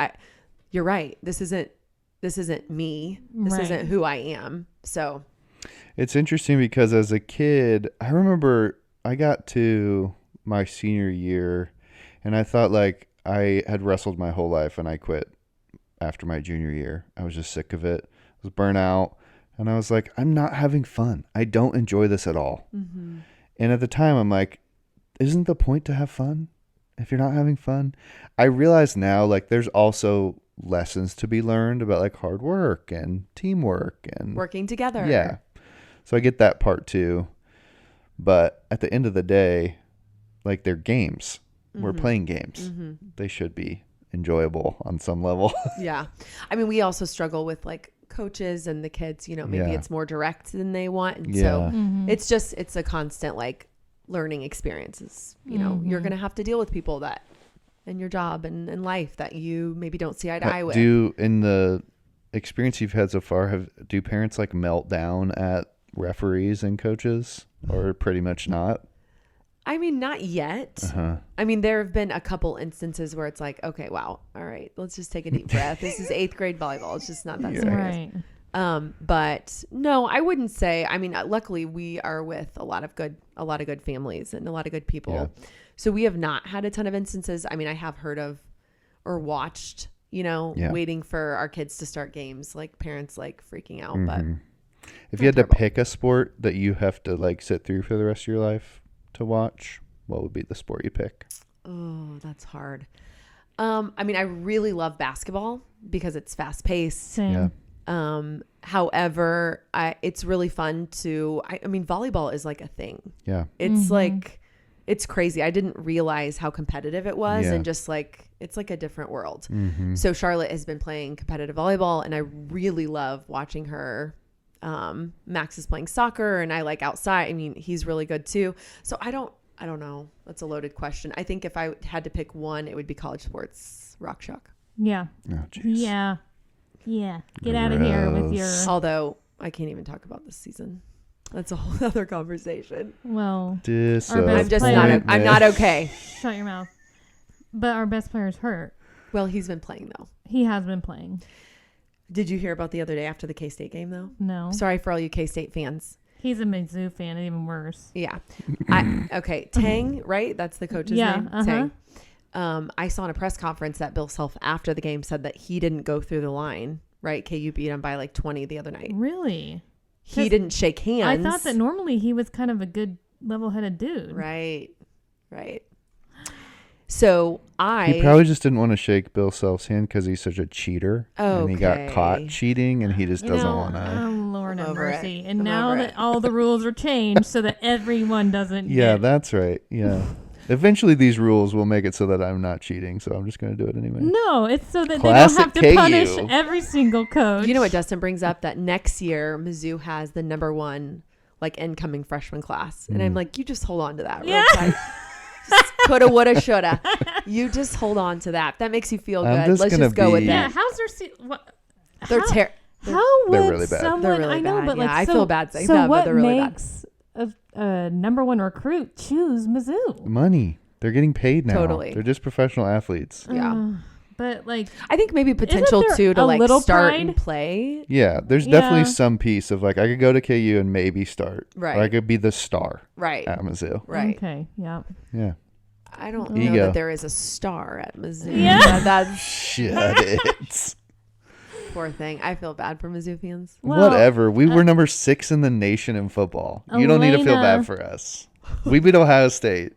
you're right. This isn't me. This isn't who I am. So it's interesting because as a kid, I remember I got to my senior year and I thought like I had wrestled my whole life and I quit after my junior year. I was just sick of it. I was burnt out. And I was like, I'm not having fun. I don't enjoy this at all. Mm-hmm. And at the time, I'm like, isn't the point to have fun if you're not having fun? I realize now, like, there's also lessons to be learned about, like, hard work and teamwork and working together. Yeah. So I get that part too. But at the end of the day, like, they're games. We're playing games. They should be enjoyable on some level. Yeah. I mean, we also struggle with, like, coaches and the kids, you know, maybe it's more direct than they want. And so it's a constant, like, learning experiences. You know, you're going to have to deal with people that in your job and in life that you maybe don't see eye to eye with. In the experience you've had so far, do parents, like, melt down at referees and coaches, or pretty much not? I mean, not yet. I mean, there have been a couple instances where it's like, okay, wow, all right, let's just take a deep breath. This is 8th grade volleyball. It's just not that serious. Right. But no, I wouldn't say. I mean, luckily we are with a lot of good families and a lot of good people. Yeah. So we have not had a ton of instances. I mean, I have heard of or watched, you know, waiting for our kids to start games, like parents like freaking out. But if you had to pick a sport that you have to, like, sit through for the rest of your life to watch, what would be the sport you pick? Oh, that's hard. I mean, I really love basketball because it's fast paced. Same. Yeah. However, it's really fun to, I mean, volleyball is like a thing. Yeah. It's like, it's crazy. I didn't realize how competitive it was, and just like, it's like a different world. So Charlotte has been playing competitive volleyball, and I really love watching her. Max is playing soccer, and I like outside. I mean, he's really good too. So I don't know. That's a loaded question. I think if I had to pick one, it would be college sports, rock chalk. Yeah. Oh, geez. Yeah. Yeah. Get out of here with your. Although I can't even talk about this season. That's a whole other conversation. Well, I'm not okay. Shut your mouth. But our best player's hurt. Well, he's been playing though. He has been playing. Did you hear about the other day after the K-State game, though? No. Sorry for all you K-State fans. He's a Mizzou fan, even worse. Yeah. Okay, Tang, right? That's the coach's name? Tang. I saw in a press conference that Bill Self, after the game, said that he didn't go through the line, right? KU beat him by like 20 the other night. Really? He didn't shake hands. I thought that normally he was kind of a good, level-headed dude. Right. So he probably just didn't want to shake Bill Self's hand because he's such a cheater. Okay. And he got caught cheating, and he just doesn't want to. Oh, Lord have mercy. And now that all the rules are changed so that everyone doesn't that's right. Yeah. Eventually these rules will make it so that I'm not cheating, so I'm just going to do it anyway. No, it's so that they don't have to punish every single coach. You know what Dustin brings up? That next year, Mizzou has the number 1, like, incoming freshman class. And I'm like, you just hold on to that real tight. Coulda, woulda, shoulda. You just hold on to that. That makes you feel good. Let's just go with that. Yeah, how's their They're terrible. How would they're really bad. Someone, they're really I know, bad. but like, I feel bad saying so that, what but they're really makes a number 1 recruit choose Mizzou? Money. They're getting paid now. Totally. They're just professional athletes. Yeah. But like, I think maybe potential too to like start pride? and play. Yeah, there's definitely some piece of like I could go to KU and maybe start. Right. Or I could be the star. Right. At Mizzou. Right. Okay. Yeah. Yeah. I don't know that there is a star at Mizzou. Yeah. That's shit. It's poor thing. I feel bad for Mizzou fans. Well, whatever. We were number 6 in the nation in football. You don't need to feel bad for us. We beat Ohio State.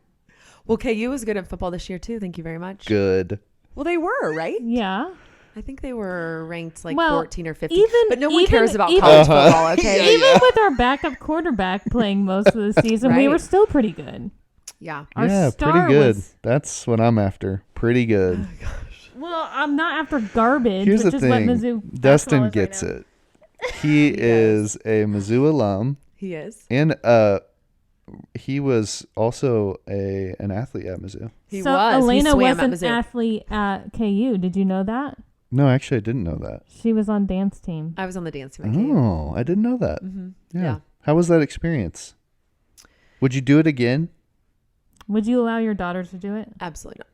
Well, KU was good at football this year too. Thank you very much. Good. Well, they were, right? Yeah. I think they were ranked like 14 or 15. But no one cares about college football, okay? Even with our backup quarterback playing most of the season, we were still pretty good. Yeah. Pretty good. That's what I'm after. Pretty good. Oh, gosh. Well, I'm not after garbage. Here's the just thing. Let Mizzou Dustin gets it. He is a Mizzou alum. He is. And he was also an athlete at Mizzou. He was. Elena was an Mizzou. athlete at KU. Did you know that? No, actually, I didn't know that. She was on dance team. I was on the dance team at KU. Oh, I didn't know that. Mm-hmm. Yeah. How was that experience? Would you do it again? Would you allow your daughters to do it? Absolutely not.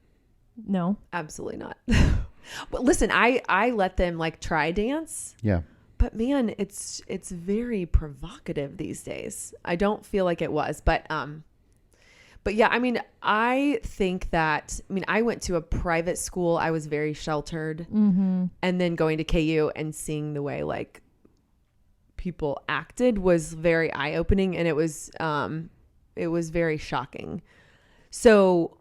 No. Absolutely not. Well, listen, I let them like try dance. Yeah. But man, it's very provocative these days. I don't feel like it was, but yeah, I mean, I think that, I went to a private school. I was very sheltered. Mm-hmm. And then going to KU and seeing the way like people acted was very eye-opening, and it was very shocking. So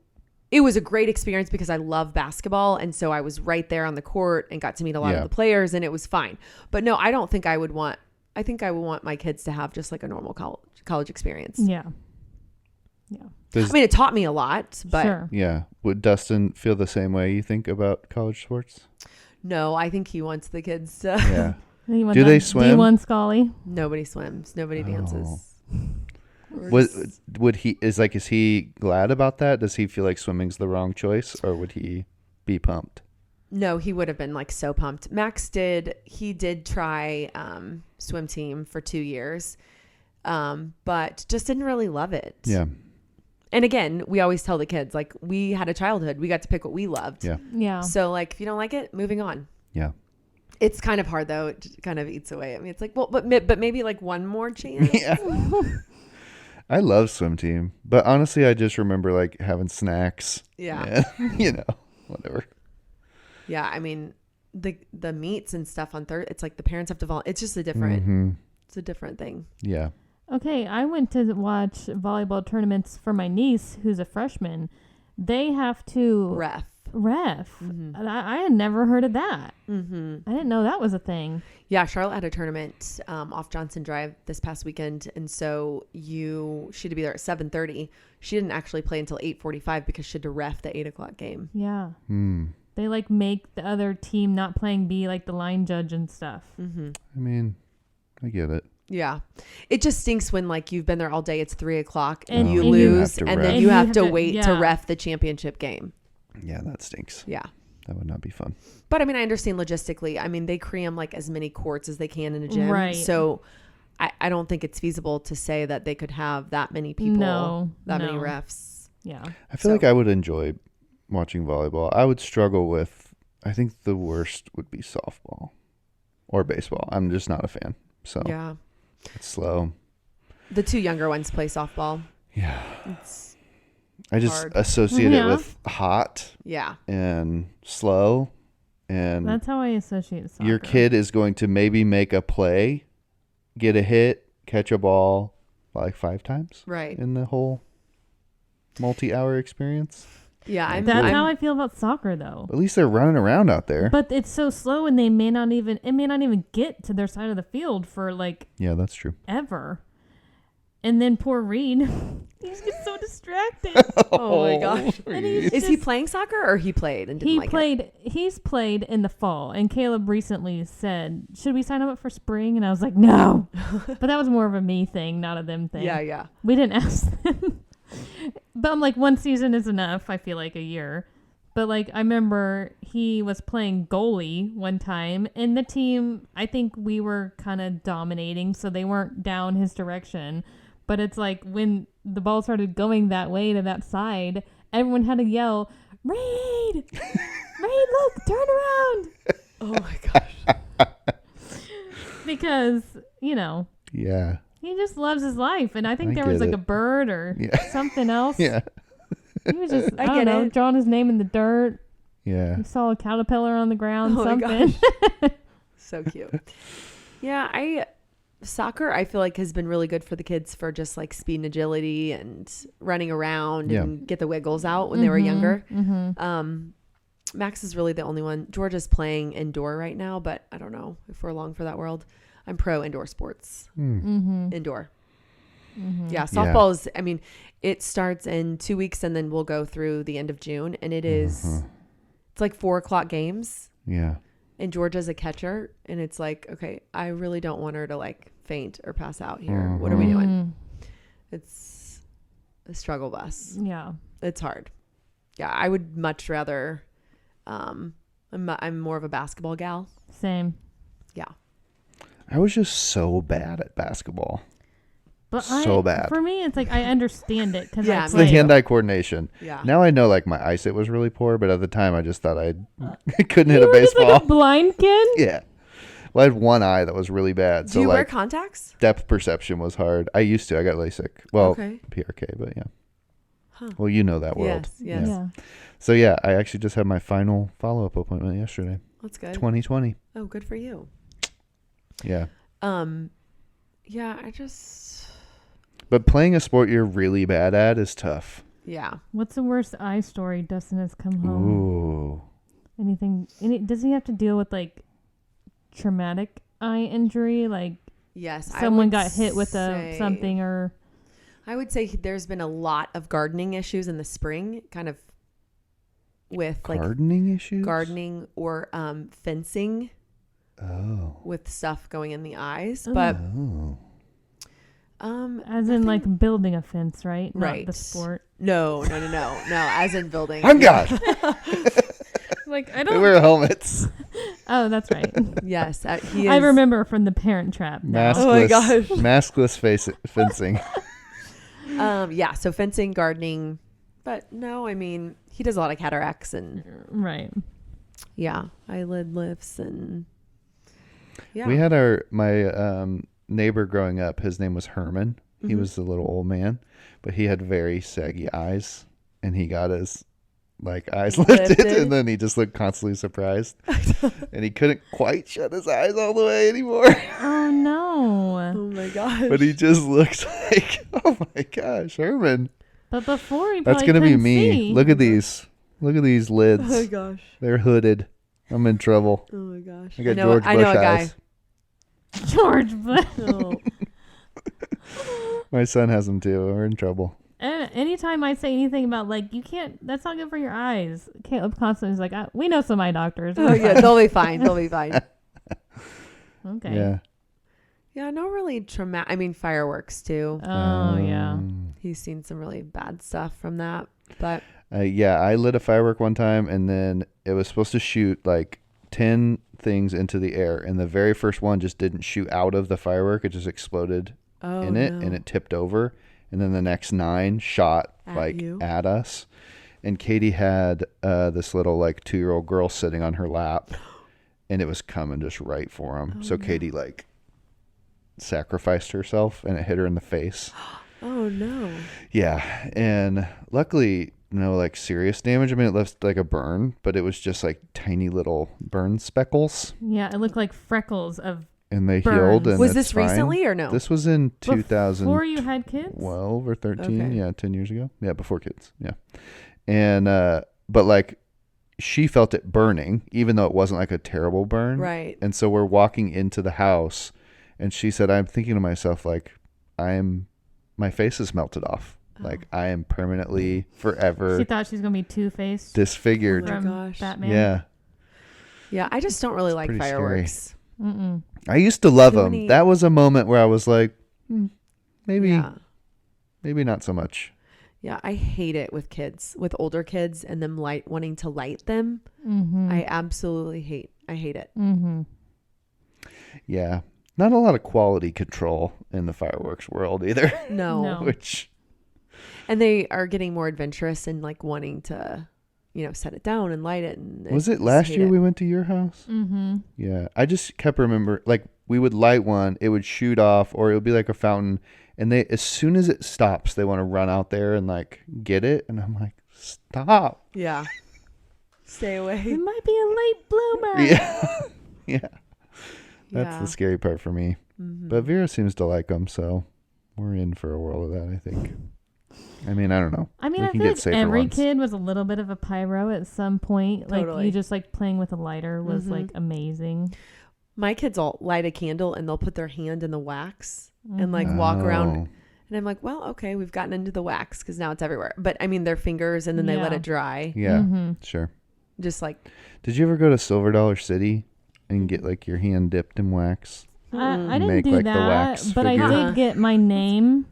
it was a great experience because I love basketball, and so I was right there on the court and got to meet a lot of the players, and it was fine. But no, I don't think I would want. I think I would want my kids to have just like a normal college experience. Yeah. I mean, it taught me a lot, but sure. Yeah. Would Dustin feel the same way, you think, about college sports? No, I think he wants the kids to. Yeah. Do they swim? D1 Scully? Nobody swims. Nobody dances. Would he is he glad about that? Does he feel like swimming's the wrong choice, or would he be pumped? No, he would have been like so pumped. Max did try swim team for 2 years, but just didn't really love it. Yeah. And again, we always tell the kids, like, we had a childhood. We got to pick what we loved. Yeah. Yeah. So, like, if you don't like it, moving on. Yeah. It's kind of hard, though. It kind of eats away. I mean, it's like, well, but maybe like one more chance. Yeah. I love swim team, but honestly, I just remember like having snacks. Yeah. And, whatever. Yeah. I mean, the meets and stuff on Thursday, it's like the parents have to volunteer. It's just a different, it's a different thing. Yeah. Okay, I went to watch volleyball tournaments for my niece, who's a freshman. They have to Ref. Mm-hmm. I had never heard of that. Mm-hmm. I didn't know that was a thing. Yeah, Charlotte had a tournament off Johnson Drive this past weekend, and so she had to be there at 7:30. She didn't actually play until 8:45 because she had to ref the 8:00 game. Yeah. Hmm. They like make the other team not playing be like the line judge and stuff. Mm-hmm. I mean, I get it. Yeah. It just stinks when like you've been there all day. It's 3:00 And you you lose, have to and ref. then you have to wait to ref the championship game. Yeah, that stinks. Yeah. That would not be fun. But I mean, I understand logistically. I mean, they cram like as many courts as they can in a gym. Right. So I don't think it's feasible to say that they could have that many people, many refs. Yeah. I feel like I would enjoy watching volleyball. I would struggle with, I think the worst would be softball or baseball. I'm just not a fan. So yeah, it's slow. The two younger ones play softball. Yeah. It's I just hard. associate it with hot and slow. And that's how I associate soccer. Your kid is going to maybe make a play, get a hit, catch a ball like 5 times in the whole multi-hour experience. Yeah, that's how I feel about soccer, though. At least they're running around out there. But it's so slow, and it may not even get to their side of the field for like that's true. Ever. And then poor Reed, he just gets so distracted. Oh my gosh! Is he playing soccer or he played and didn't like it? He's played in the fall, and Caleb recently said, "Should we sign him up for spring?" And I was like, "No," but that was more of a me thing, not a them thing. Yeah. We didn't ask them. But I'm like, 1 season is enough. I feel like a year. But like, I remember he was playing goalie one time, and the team, I think we were kind of dominating, so they weren't down his direction. But it's like when the ball started going that way to that side, everyone had to yell, "Reed! Reed, look, turn around!" Oh my gosh. Because, Yeah. he just loves his life. And I think there was like a bird or something else. Yeah. He was just, I don't know, drawing his name in the dirt. Yeah. He saw a caterpillar on the ground, something. So cute. Yeah, soccer, I feel like, has been really good for the kids for just like speed and agility and running around and get the wiggles out when they were younger. Mm-hmm. Max is really the only one. Georgia's playing indoor right now, but I don't know if we're long for that world. I'm pro indoor sports. Indoor. Mm-hmm. Yeah, softball is, I mean, it starts in 2 weeks and then we'll go through the end of June, and it is, it's like 4:00 games. Yeah. And Georgia's a catcher, and it's like, okay, I really don't want her to like faint or pass out here. What are we doing? It's a struggle bus. Yeah. It's hard. Yeah, I would much rather, I'm more of a basketball gal. Same. Yeah. I was just so bad at basketball. But bad. For me, it's like I understand it because it's the hand-eye coordination. Yeah. Now I know like my eyesight was really poor, but at the time I just thought I couldn't hit a baseball. Just like a blind kid? Yeah. Well, I had one eye that was really bad. Do you wear contacts? Depth perception was hard. I used to. I got LASIK. Well, PRK, but yeah. Huh. Well, you know that world. Yes. Yeah. So yeah, I actually just had my final follow-up appointment yesterday. That's good. 2020. Oh, good for you. Yeah. Yeah, I just... But playing a sport you're really bad at is tough. Yeah. What's the worst eye story Dustin has come home? Ooh. Anything? Does he have to deal with like traumatic eye injury? Like, yes, someone got hit with something, or I would say there's been a lot of gardening issues in the spring, kind of with gardening issues, gardening or fencing. Oh. With stuff going in the eyes, but as in like building a fence, right? Right. Not the sport. No. As in building. I'm God. Like, I They don't wear helmets. Oh, that's right. Yes, I remember from the Parent Trap. Now. Maskless, oh my gosh. Maskless fencing. Yeah. So fencing, gardening, but no, I mean he does a lot of cataracts and right. Yeah, eyelid lifts and yeah. We had my neighbor growing up. His name was Herman. Mm-hmm. He was the little old man, but he had very saggy eyes, and he got his eyes lifted, and then he just looked constantly surprised, and he couldn't quite shut his eyes all the way anymore. Oh no! Oh my gosh! But he just looked like, oh my gosh, Herman. But before he that's gonna be me. Look at these lids. Oh my gosh! They're hooded. I'm in trouble. Oh my gosh! I got George Bush eyes. George Bush. Oh. My son has them too. We're in trouble. Anytime I say anything about you can't, that's not good for your eyes. Caleb constantly is like, we know some eye doctors. Oh yeah, they'll be fine. They'll be fine. Okay. Yeah. Yeah, no really traumatic. I mean, fireworks too. Oh yeah. He's seen some really bad stuff from that, but. Yeah, I lit a firework one time, and then it was supposed to shoot 10 things into the air, and the very first one just didn't shoot out of the firework. It just exploded in it, and it tipped over. And then the next 9 shot at us. And Katie had this little 2-year-old girl sitting on her lap, and it was coming just right for him. So Katie sacrificed herself, and it hit her in the face. Oh no. Yeah, and luckily no serious damage. I mean, it left a burn, but it was just tiny little burn speckles. Yeah, it looked like freckles of. And they healed. And was this fine. recently or no? This was in 2000. Before you had kids? 12 or 13. Okay. Yeah, 10 years ago. Yeah, before kids. Yeah. And, but she felt it burning, even though it wasn't a terrible burn. Right. And so we're walking into the house, and she said, I'm thinking to myself, my face is melted off. I am permanently, forever. She thought she was going to be Two-Faced. Disfigured. Oh my from gosh. Batman. Yeah. Yeah, I just don't really like fireworks. I used to love them. That was a moment where I was like, maybe not so much. Yeah, I hate it with kids, with older kids, and them wanting to light them. Mm-hmm. I absolutely hate it. Mm-hmm. Yeah, not a lot of quality control in the fireworks world either. No. And they are getting more adventurous and wanting to, set it down and light it. And was it last year we went to your house? Mm-hmm. Yeah, I just kept remember we would light one, it would shoot off, or it would be a fountain, and they as soon as it stops, they want to run out there and get it, and I'm like, stop. Yeah. Stay away. It might be a late bloomer. Yeah. Yeah. That's the scary part for me. Mm-hmm. But Vera seems to like them, so we're in for a world of that, I think. I mean, I don't know. I mean, I feel every kid was a little bit of a pyro at some point. Totally. You just playing with a lighter was amazing. My kids all light a candle and they'll put their hand in the wax and walk around. And I'm like, well, okay, we've gotten into the wax because now it's everywhere. But I mean, their fingers, and then they let it dry. Yeah, sure. Just Did you ever go to Silver Dollar City and get your hand dipped in wax? I didn't Make, do the that, wax but figure? I did get my name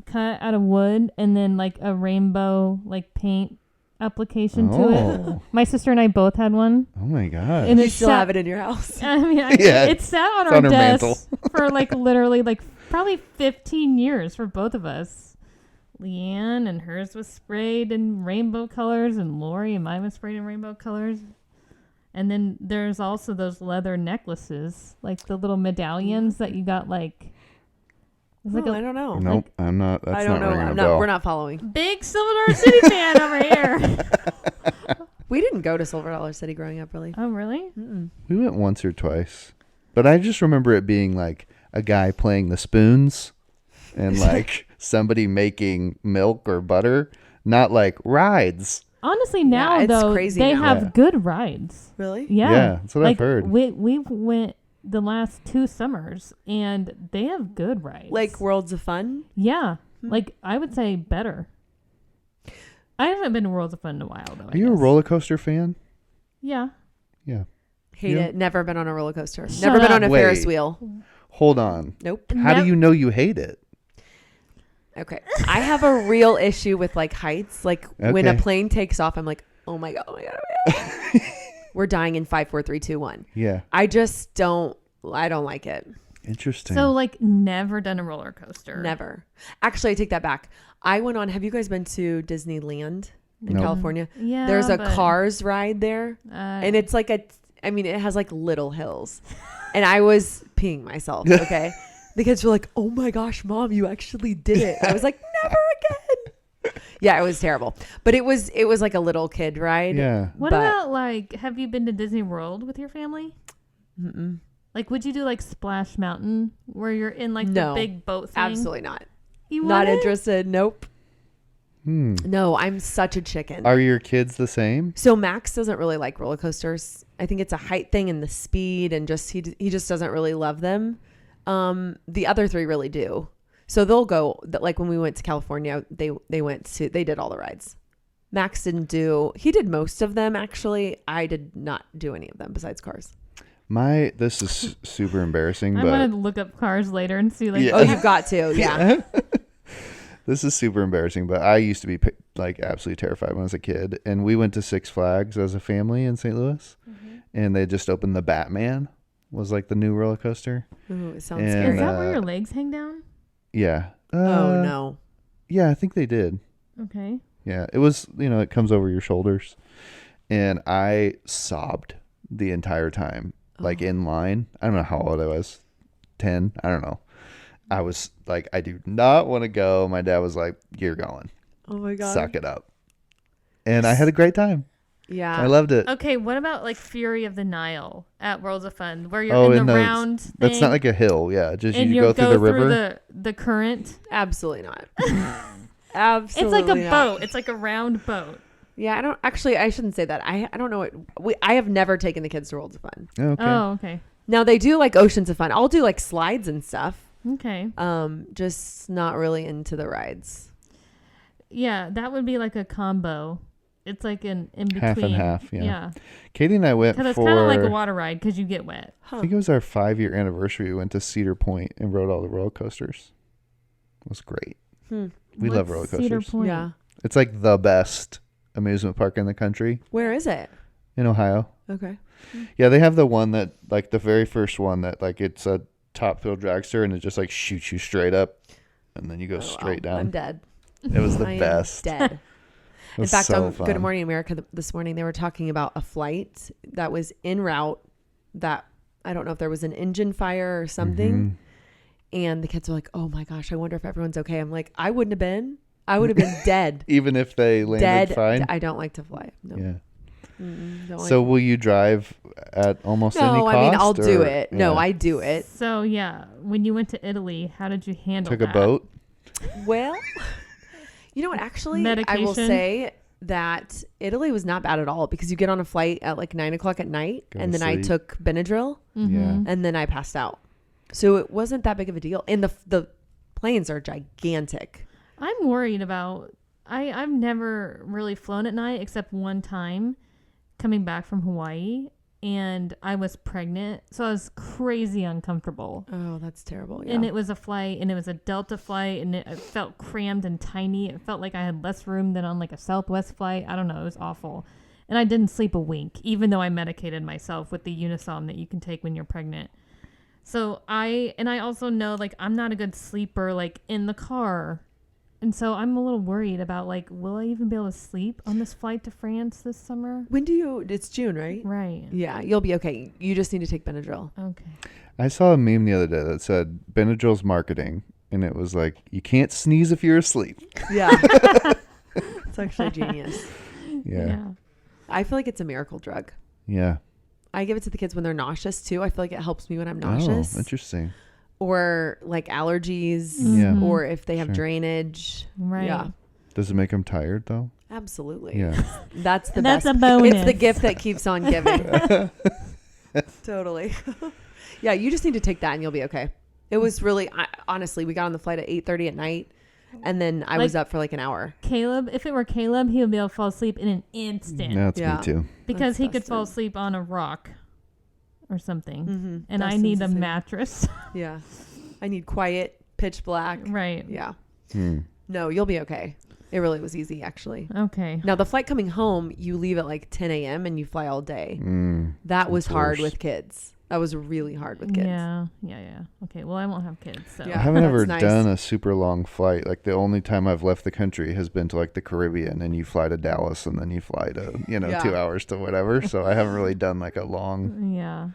cut out of wood and then a rainbow paint application to it. My sister and I both had one. Oh my god! And you still have it in your house? I mean, it sat on our desk for literally probably 15 years for both of us. Leanne and hers was sprayed in rainbow colors, and Lori and mine was sprayed in rainbow colors. And then there's also those leather necklaces, the little medallions that you got I don't know. Nope, I'm not. That's I don't not know. We're not following. Big Silver Dollar City fan over here. We didn't go to Silver Dollar City growing up, really. Oh, really? Mm-mm. We went once or twice, but I just remember it being a guy playing the spoons and like somebody making milk or butter, not like rides. Honestly, now it's though, crazy they now. have good rides. Really? Yeah, that's what I've heard. We went the last 2 summers, and they have good rides. Like Worlds of Fun? Yeah. Like, I would say better. I haven't been to Worlds of Fun in a while, though. Are you a roller coaster fan? Yeah. Yeah. Hate it. Never been on a roller coaster. Shut Never been up. on a Ferris wheel. Hold on. Nope. How do you know you hate it? Okay. I have a real issue with like heights. Like when a Okay. plane takes off, I'm like, oh my God, oh my God, oh my God. We're dying in 5, 4, 3, 2, 1. Yeah. I don't like it. Interesting. So, like, never done a roller coaster. Never. Actually, I take that back. I went on, have you guys been to Disneyland in Nope. California? Yeah. There's a but, Cars ride there. And it's like it has like little hills. And I was peeing myself. Okay. The kids were like, oh my gosh, Mom, you actually did it. I was like, never again. Yeah, it was terrible. But it was like a little kid ride. Yeah. What about, like, have you been to Disney World with your family? Mm-mm. Like, would you do, like, Splash Mountain, where you're in, like, the big boat thing? Absolutely not. You Not wouldn't? interested. Nope. No, I'm such a chicken. Are your kids the same? So Max doesn't really like roller coasters. I think it's a height thing and the speed, and just he just doesn't really love them. The other 3 really do. So they'll go. Like when we went to California, they did all the rides. Max didn't do. He did most of them actually. I did not do any of them besides Cars. This is super embarrassing, I but want to look up Cars later and see, like, Yeah. Oh, you've got to. Yeah. this is super embarrassing. But I used to be like absolutely terrified when I was a kid, and we went to Six Flags as a family in St. Louis, and they just opened the Batman. Was like the new roller coaster. Ooh, it sounds And, scary. is that where your legs hang down? Yeah. Oh no. Yeah, I think they did. Okay. Yeah, it was. It comes over your shoulders, and I sobbed the entire time, like in line. I don't know how old I was, 10. I don't know. I was like, I do not want to go. My dad was like, "You're going. Oh my God. Suck it up." And I had a great time. Yeah. I loved it. Okay, what about, like, Fury of the Nile at Worlds of Fun, where you're in the round thing? That's not like a hill. Yeah, just and you go through the river. the current. Absolutely not. Absolutely. It's like a not. boat. It's like a round boat. Yeah, I shouldn't say that. I don't know what I have never taken the kids to Worlds of Fun. Okay. Oh, okay. Now they do like Oceans of Fun. I'll do like slides and stuff. Okay. Just not really into the rides. Yeah, that would be like a combo. It's like in between. Half and half, yeah. Yeah. Katie and I went Because it's for. kind of like a water ride because you get wet. I think it was our 5-year anniversary. We went to Cedar Point and rode all the roller coasters. It was great. We love roller coasters. Cedar Point? Yeah. It's like the best amusement park in the country Where is it? in Ohio. Okay. Yeah, they have the one that like the very first one that like it's a top fill dragster and it just like shoots you straight up and then you go straight down. I'm dead. It was the I am best. dead. It In was fact, so on fun. Good Morning America this morning, they were talking about a flight that was en route that I don't know if there was an engine fire or something. And the kids were like, oh my gosh, I wonder if everyone's okay. I'm like, I wouldn't have been. I would have been dead. Even if they landed Dead. fine. I don't like to fly. No. Yeah. Don't So like will you drive at almost any No, cost? I mean, I'll do or- it. No, yeah. I do it. So, yeah, when you went to Italy, how did you handle Took that? a boat. Well, you know what? Actually, I will Medication? say that Italy was not bad at all because you get on a flight at like 9:00 at night, Go and to then I sleep. took Benadryl, Yeah. and then I passed out. So it wasn't that big of a deal. And the planes are gigantic. I'm worried about... I've never really flown at night except one time coming back from Hawaii, and I was pregnant, so I was crazy uncomfortable. Oh, that's terrible. Yeah. And it was a flight, and it was a Delta flight, and it felt crammed and tiny. It felt like I had less room than on like a Southwest flight. I don't know. It was awful. And I didn't sleep a wink, even though I medicated myself with the Unisom that you can take when you're pregnant. So I also know, like, I'm not a good sleeper, like, in the car. And so I'm a little worried about, like, will I even be able to sleep on this flight to France this summer? When do you? It's June, right? Right. Yeah, you'll be okay. You just need to take Benadryl. Okay. I saw a meme the other day that said Benadryl's marketing, and it was like, you can't sneeze if you're asleep. Yeah. It's actually genius. Yeah. I feel like it's a miracle drug. Yeah. I give it to the kids when they're nauseous too. I feel like it helps me when I'm nauseous. Oh, interesting. or like allergies, or if they have drainage. Right. Yeah. Does it make them tired though? Absolutely. Yeah. That's the That's best. a bonus. It's the gift that keeps on giving. Totally. Yeah, you just need to take that and you'll be okay. It was really, honestly, we got on the flight at 8:30 at night, and then I was up for like an hour. Caleb, if it were Caleb, he would be able to fall asleep in an instant. That's me too. Because That's he could Dustin. fall asleep on a rock or something. Mm-hmm. And Dustin's I need the a same. mattress. Yeah. I need quiet, pitch black. Right. Yeah. Hmm. No, you'll be okay. It really was easy, actually. Okay. Now, the flight coming home, you leave at like 10 a.m. and you fly all day. Mm, That was that's hard worse. with kids. That was really hard with kids. Yeah. Okay. Well, I won't have kids. So. I Yeah. haven't ever That's nice. done a super long flight. Like the only time I've left the country has been to like the Caribbean, and you fly to Dallas and then you fly to, Yeah. 2 hours to whatever. So I haven't really done like a long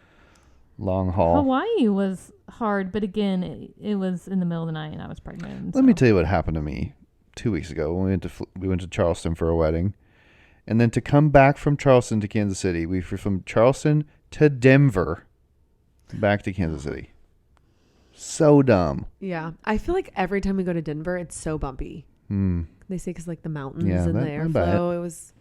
haul. Hawaii was hard, but again, it was in the middle of the night and I was pregnant. Let me tell you what happened to me 2 weeks ago when we went to Charleston for a wedding. And then to come back from Charleston to Kansas City, we flew from Charleston to Denver back to Kansas City. So dumb. Yeah. I feel like every time we go to Denver, it's so bumpy. They say because like the mountains and the I bet. airflow.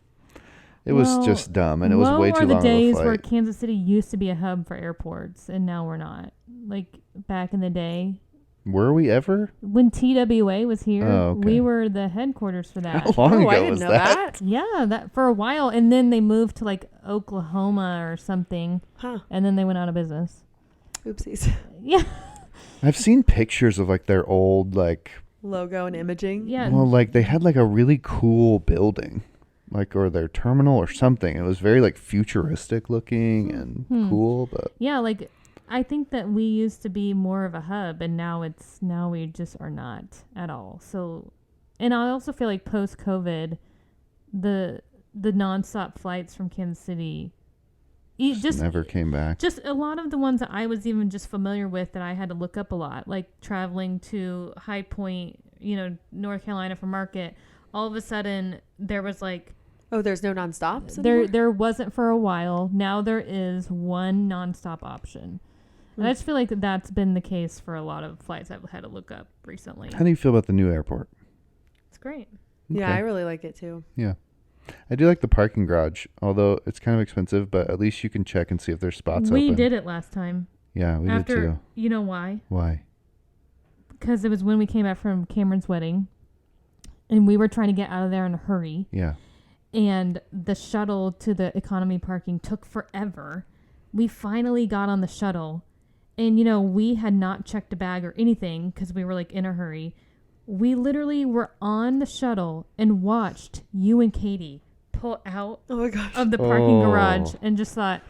It was just dumb, and it was way too long the of a days flight. where Kansas City used to be a hub for airports, and now we're not. Like back in the day, Were we ever? when TWA was here, Oh, okay. we were the headquarters for that. How long Oh, I ago didn't was know that? that. Yeah, that for a while, and then they moved to like Oklahoma or something, Huh. and then they went out of business. Oopsies. Yeah, I've seen pictures of like their old Logo and imaging. yeah. well, like they had like a really cool building, like or their terminal or something. It was very like futuristic looking and cool, but Yeah, like I think that we used to be more of a hub, and now we just are not at all. So, and I also feel like post COVID, the nonstop flights from Kansas City, just never came back. Just a lot of the ones that I was even just familiar with that I had to look up a lot, like traveling to High Point, North Carolina for market. All of a sudden, there was like. Oh, there's no nonstops anymore? There wasn't for a while. Now there is one nonstop option. And I just feel like that's been the case for a lot of flights I've had to look up recently. How do you feel about the new airport? It's great. Yeah, Okay. I really like it too. Yeah. I do like the parking garage, although it's kind of expensive, but at least you can check and see if there's spots We open. did it last time. Yeah, we did too. You know why? Why? Because it was when we came back from Cameron's wedding, and we were trying to get out of there in a hurry. Yeah. And the shuttle to the economy parking took forever. We finally got on the shuttle, and we had not checked a bag or anything because we were like in a hurry. We literally were on the shuttle and watched you and Katie pull out Oh my gosh. of the parking garage and just thought,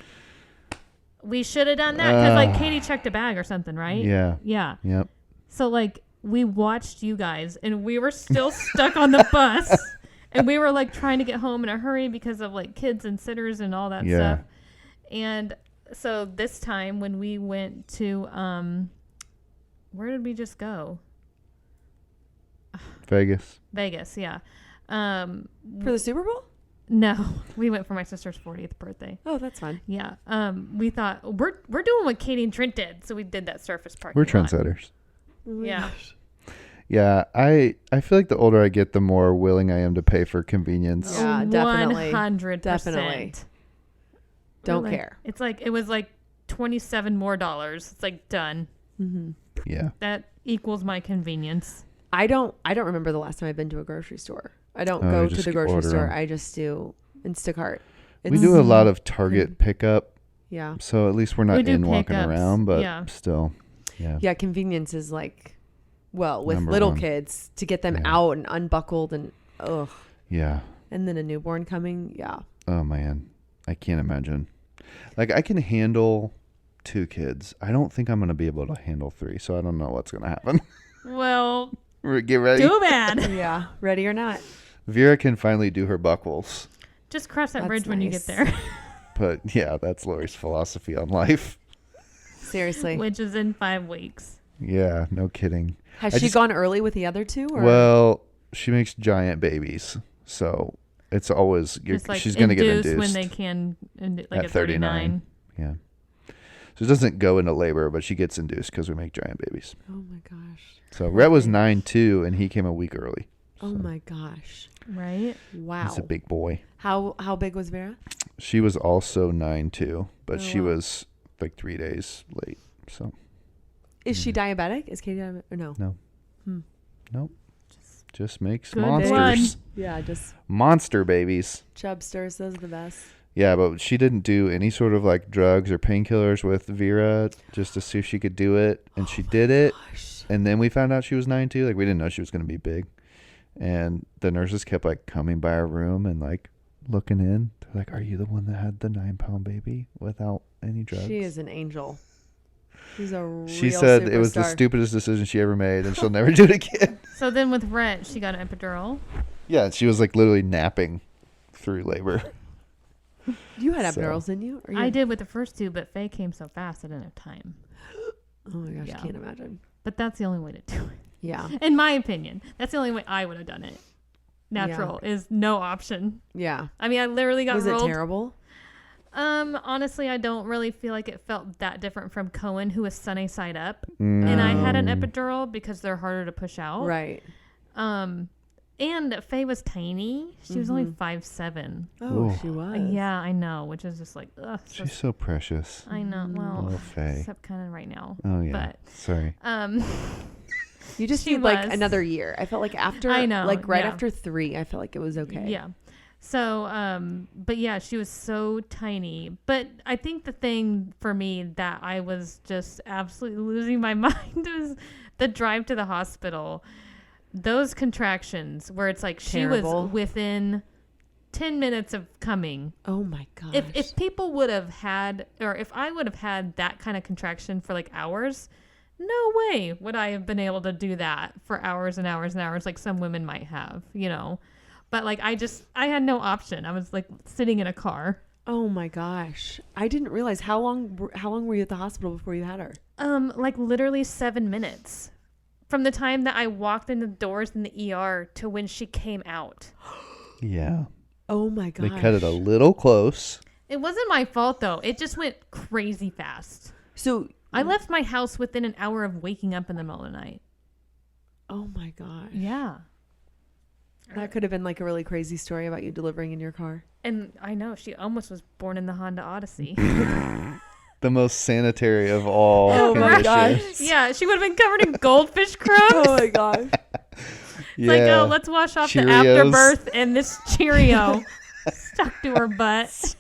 we should have done that because like Katie checked a bag or something, right? Yeah. Yeah. Yep. So like we watched you guys and we were still stuck on the bus and we were like trying to get home in a hurry because of like kids and sitters and all that stuff. And so this time when we went to where did we just go? Vegas, yeah. For the Super Bowl? No, we went for my sister's 40th birthday. Oh, that's fun. Yeah. We thought we're doing what Katie and Trent did, so we did that surface parking. We're lot. trendsetters. Yeah. Yeah, I feel like the older I get, the more willing I am to pay for convenience. Yeah, definitely. 100%. Definitely. Don't Like, care. It's like it was like $27 more. It's like done. Mm-hmm. Yeah. That equals my convenience. I don't remember the last time I've been to a grocery store. I don't Oh, go you to just the grocery order store. 'em. I just do Instacart. We do a lot of Target pickup, Yeah. so at least we're not We do in walking pickups, around, but yeah. still. Yeah. Yeah, convenience is like, well, with Number little one. kids to get them Yeah. out and unbuckled and ugh. Yeah. And then a newborn coming. Yeah. Oh man, I can't imagine. Like I can handle 2 kids. I don't think I'm going to be able to handle 3, so I don't know what's going to happen. Well, Get ready. too bad. Yeah. Ready or not. Vera can finally do her buckles. Just cross that That's bridge when you get nice. there, But yeah, that's Lori's philosophy on life. Seriously. which is in 5 weeks. Yeah, no kidding. Has I she just- gone early with the other 2? Or? Well, she makes giant babies, so it's always Just like she's going to get induced when they can, like at at 39. Yeah. So it doesn't go into labor, but she gets induced because we make giant babies. Oh my gosh. So Rhett was 9'2", and he came a week early. Oh my gosh. Right? Wow. He's a big boy. How big was Vera? She was also 9'2", but she wow. was like 3 days late. So is she diabetic? Is Katie diabetic or no? No. Nope. Just makes Good monsters. Yeah, just Monster babies. chubsters. Those are the best. Yeah, but she didn't do any sort of like drugs or painkillers with Vera just to see if she could do it. And she did it. Gosh. And then we found out she was 9'2". Like we didn't know she was going to be big. And the nurses kept like coming by our room and like looking in. They're like, "Are you the one that had the 9-pound baby without any drugs?" She is an angel. She's a real She said superstar. it was the stupidest decision she ever made, and she'll never do it again. So then with Rhett, she got an epidural. Yeah, she was like literally napping through labor. You had So- epidurals, didn't you? Or you? I did with the first two, but Faye came so fast I didn't have time. Oh my gosh, Yeah. I can't imagine. But that's the only way to do it. Yeah. In my opinion. That's the only way I would have done it. Natural is no option. Yeah. I mean, I literally got Was rolled. it terrible? Honestly, I don't really feel like it felt that different from Cohen, who was sunny side up. Mm. And I had an epidural because they're harder to push out. Right. And Faye was tiny. She was only 5'7". Oh, Ooh. she was. Yeah, I know, which is just like, ugh. She's so precious. I know. Well, Oh, Faye. except kind of right now. Oh yeah. But Sorry. You just She need like was. another year. I felt like after, I know, like right yeah. after 3, I felt like it was okay. Yeah. So, but yeah, she was so tiny. But I think the thing for me that I was just absolutely losing my mind was the drive to the hospital. Those contractions where it's like Terrible. she was within 10 minutes of coming. Oh my gosh. If people would have had, or if I would have had that kind of contraction for like hours, no way would I have been able to do that for hours and hours and hours like some women might have, you know. But like I had no option. I was like sitting in a car. Oh my gosh. I didn't realize how long were you at the hospital before you had her? Like literally 7 minutes. From the time that I walked in the doors in the ER to when she came out. Yeah. Oh my gosh. They cut it a little close. It wasn't my fault though. It just went crazy fast. So I left my house within an hour of waking up in the middle of the night. oh my gosh. Yeah. That could have been like a really crazy story about you delivering in your car. And I know she almost was born in the Honda Odyssey. The most sanitary of all Oh my conditions. gosh. Yeah, she would have been covered in goldfish crumbs. Oh my gosh. It's like, oh, let's wash off the Cheerios. afterbirth and this Cheerio stuck to her butt.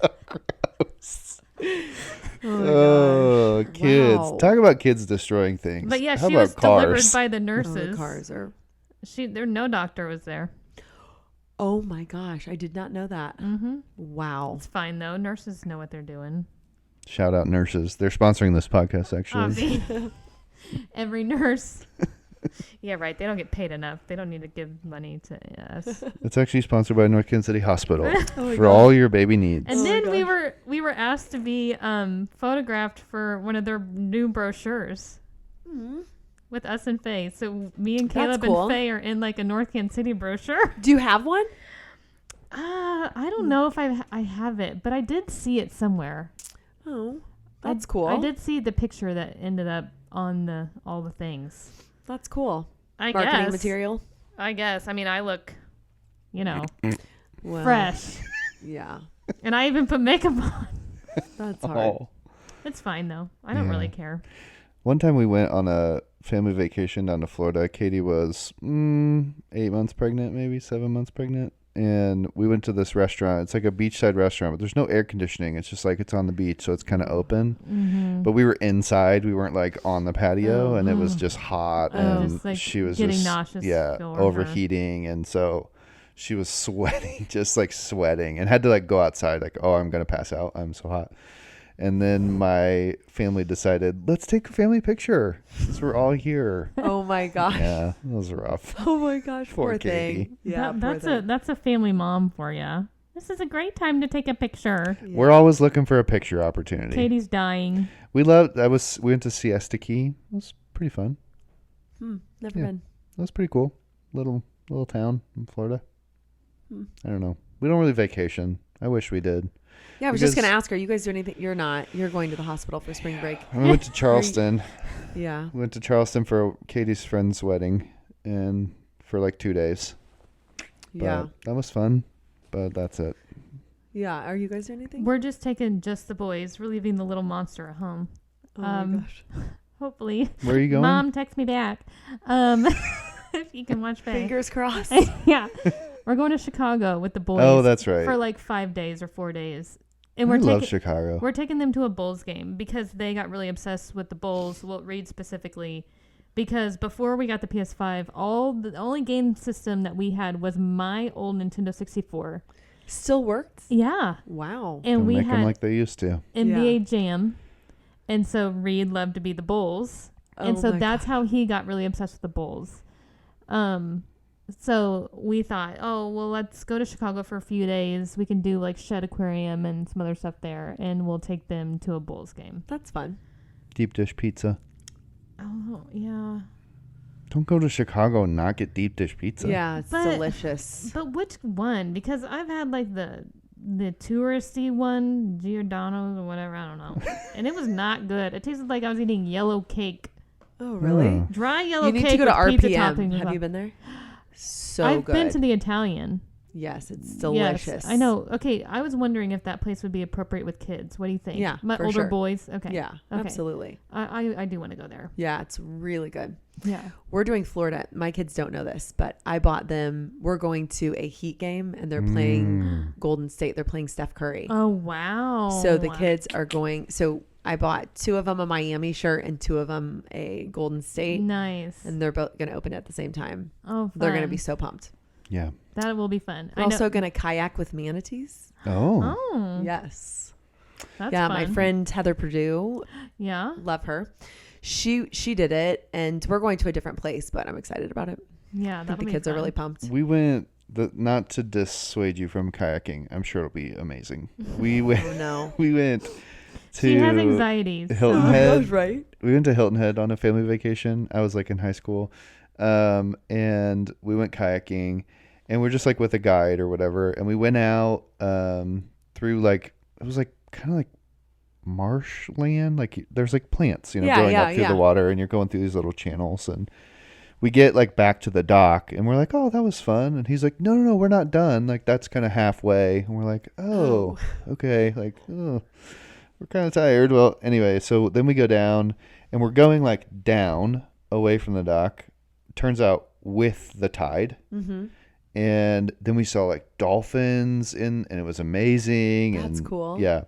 Oh, kids. Wow. Talk about kids destroying things. But yeah, How she about was delivered cars? by the Oh, nurses. the cars are. No doctor was there. Oh my gosh. I did not know that. Mm-hmm. Wow. It's fine though. Nurses know what they're doing. Shout out nurses. They're sponsoring this podcast, actually. Obvi. Every nurse. Yeah, right. They don't get paid enough. They don't need to give money to us. It's actually sponsored by North Kansas City Hospital Oh my for gosh. all your baby needs. And Oh my then gosh. we were asked to be photographed for one of their new brochures with us and Faye. So me and Caleb cool. and Faye are in like a North Kansas City brochure. Do you have one? I don't know if I have it, but I did see it somewhere. Oh, that's cool. I did see the picture that ended up on all the things. That's cool. I Marketing guess. material. I guess. I mean, I look, Well, fresh, Yeah. and I even put makeup on. That's hard. Oh. It's fine though. I don't Yeah. really care. One time we went on a family vacation down to Florida. Katie was 8 months pregnant, maybe 7 months pregnant. And we went to this restaurant. It's like a beachside restaurant, but there's no air conditioning. It's just like it's on the beach, so it's kind of open. Mm-hmm. But we were inside. We weren't like on the patio, and it was just hot. And Just, like, she was getting just nauseous yeah, over her. overheating. And so she was sweating, just like sweating, and had to like go outside. Like, oh, I'm gonna pass out. I'm so hot. And then my family decided, let's take a family picture since we're all here. Oh my gosh. Yeah, it was rough. Oh my gosh. Poor Poor Katie. thing. Yeah. poor thing. That's a family mom for you. This is a great time to take a picture. Yeah. We're always looking for a picture opportunity. Katie's dying. We went to Siesta Key. It was pretty fun. Never Yeah. been. It was pretty cool. Little town in Florida. Hmm. I don't know. We don't really vacation. I wish we did. Yeah, I was just going to ask, are you guys doing anything? You're not. You're going to the hospital for spring break. I went to Charleston. Yeah. Went to Charleston for Katie's friend's wedding and for like 2 days. Yeah. But that was fun, but that's it. Yeah. Are you guys doing anything? We're just taking just the boys. We're leaving the little monster at home. Oh my gosh. Hopefully. Where are you going? Mom, text me back. If you can watch back. Fingers crossed. Yeah. We're going to Chicago with the boys. Oh, that's right. For like 5 days or 4 days. And I love Chicago. We're taking them to a Bulls game because they got really obsessed with the Bulls. Well, Reed specifically. Because before we got the PS5, the only game system that we had was my old Nintendo 64. Still worked? Yeah. Wow. And we make had them like they used to. NBA Jam. And so Reed loved to be the Bulls. And so that's how he got really obsessed with the Bulls. So we thought, oh, well, let's go to Chicago for a few days. We can do like Shed Aquarium and some other stuff there. And we'll take them to a Bulls game. That's fun. Deep dish pizza. Oh, yeah. Don't go to Chicago and not get deep dish pizza. Yeah, it's delicious. But which one? Because I've had like the touristy one, Giordano's or whatever, I don't know. And it was not good. It tasted like I was eating yellow cake. Oh, really? Dry yellow cake. You need to go to with pizza RPM. toppings. Have you been there? So I've good. been to the Italian. Yes, it's delicious. Yes, I know. Okay, I was wondering if that place would be appropriate with kids. What do you think? Yeah, My for older sure. boys. Okay. Yeah, okay. absolutely. I do want to go there. Yeah, it's really good. Yeah. We're doing Florida. My kids don't know this, but I bought them. We're going to a Heat game, and they're playing Golden State. They're playing Steph Curry. Oh, wow. So the kids are going. So I bought 2 of them a Miami shirt and 2 of them a Golden State. Nice. And they're both going to open it at the same time. Oh, fun. They're going to be so pumped. Yeah. That will be fun. We're also going to kayak with manatees. Oh. Oh. Yes. That's yeah, fun. my friend Heather Purdue. Yeah. Love her. She did it, and we're going to a different place, but I'm excited about it. Yeah, I think that'll the be kids fun. are really pumped. We went, not to dissuade you from kayaking. I'm sure it'll be amazing. We went. Oh no. We went to. She has anxieties. Hilton Oh, Head. that's right. We went to Hilton Head on a family vacation. I was like in high school, and we went kayaking, and we're just like with a guide or whatever, and we went out through like it was like kind of like marshland, like there's like plants, growing up through the water, and you're going through these little channels, and we get like back to the dock, and we're like, oh, that was fun, and he's like, no, we're not done, like that's kind of halfway, and we're like, oh. Okay, like, oh, we're kind of tired. Well, anyway, so then we go down, and we're going like down away from the dock, turns out with the tide. Mm-hmm. And then we saw like dolphins and it was amazing. That's cool. Yeah.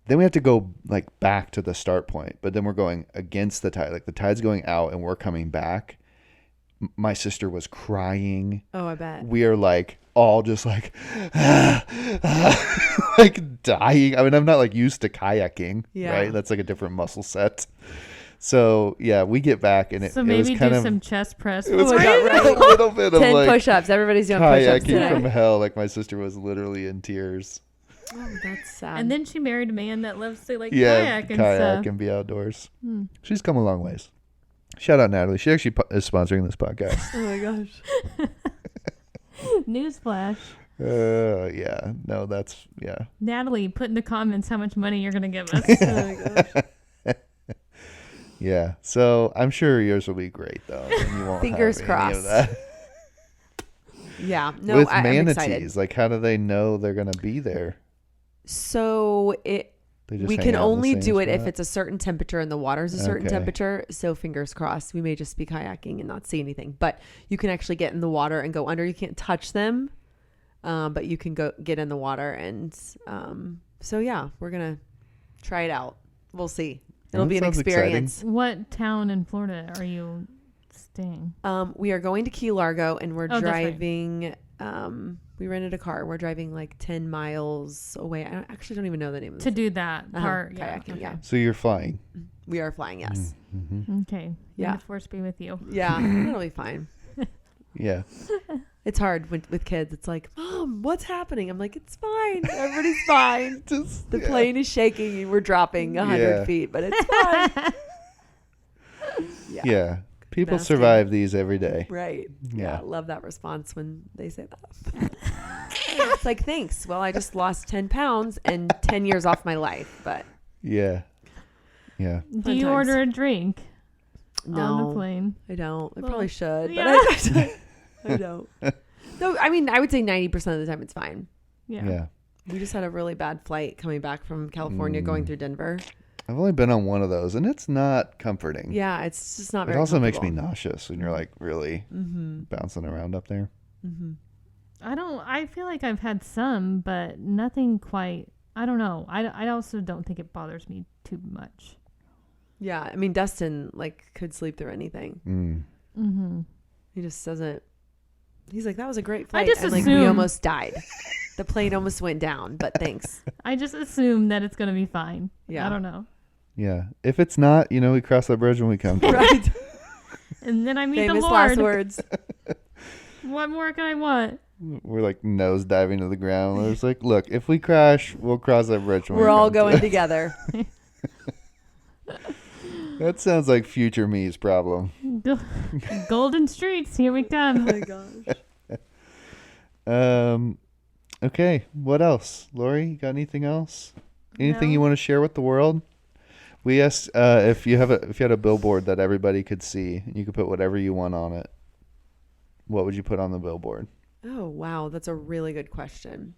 Then we have to go like back to the start point, but then we're going against the tide. Like the tide's going out and we're coming back. My sister was crying. Oh, I bet. We are like all just like, like dying. I mean, I'm not like used to kayaking, right? That's like a different muscle set. So yeah, we get back and it was kind of some chest press. It was right. a little bit of 10 like push-ups. Everybody's doing push-ups kayaking today. from hell. Like my sister was literally in tears. Oh, that's sad. And then she married a man that loves to like kayak and stuff. And be outdoors. She's come a long ways. Shout out Natalie. She actually is sponsoring this podcast. Oh my gosh. Newsflash. Yeah. No, that's Natalie, put in the comments how much money you're gonna give us. Oh my gosh. Yeah. So I'm sure yours will be great though. And you won't Fingers have any of crossed. that. Yeah. No, With I'm excited. manatees, like how do they know they're gonna be there? So They just we hang can out in the only same do it if spot? it's a certain temperature and the water's a certain Okay. temperature. So fingers crossed. We may just be kayaking and not see anything. But you can actually get in the water and go under. You can't touch them, but you can go get in the water. And so yeah, we're gonna try it out. We'll see. It'll That be an sounds experience. What town in Florida are you staying? We are going to Key Largo and we're Oh, that's right. driving. We rented a car. We're driving like 10 miles away. I actually don't even know the name of To it. do that part. Kayaking, Okay. yeah. So you're flying. We are flying, yes. Mm-hmm. Okay. Yeah. May the force be with you. Yeah, it'll be fine. Yeah. It's hard with kids. It's like, Mom, what's happening? I'm like, it's fine. Everybody's fine. The plane is shaking and we're dropping 100 feet, but it's fine. Yeah. People survive these every day. Right. Yeah. Love that response when they say that. It's like, thanks. Well, I just lost 10 pounds and 10 years off my life, but. Yeah. Yeah. Do you order a drink on the plane? I don't. I probably should, yeah. but I don't. No, I mean, I would say 90% of the time it's fine. Yeah. We just had a really bad flight coming back from California going through Denver. I've only been on one of those, and it's not comforting. Yeah, it's just not very It also makes me nauseous when you're like really mm-hmm. bouncing around up there. Mm-hmm. I feel like I've had some, but nothing quite. I don't know. I also don't think it bothers me too much. Yeah, I mean, Dustin could sleep through anything. Mm-hmm. He just doesn't. He's like, that was a great flight. I just and assume we almost died. The plane almost went down, but thanks. I just assume that it's gonna be fine. Yeah, I don't know. Yeah, if it's not, we cross that bridge when we come to it. Right. And then I meet Famous the Lord. last words. What more can I want? We're like nose diving to the ground. We're just like, look, if we crash, we'll cross that bridge. When We're all going together. That sounds like future me's problem. Golden streets, here we come. Oh my gosh. Okay, what else? Lori, you got anything else? Anything No. you want to share with the world? We asked if you had a billboard that everybody could see, and you could put whatever you want on it. What would you put on the billboard? Oh wow, that's a really good question.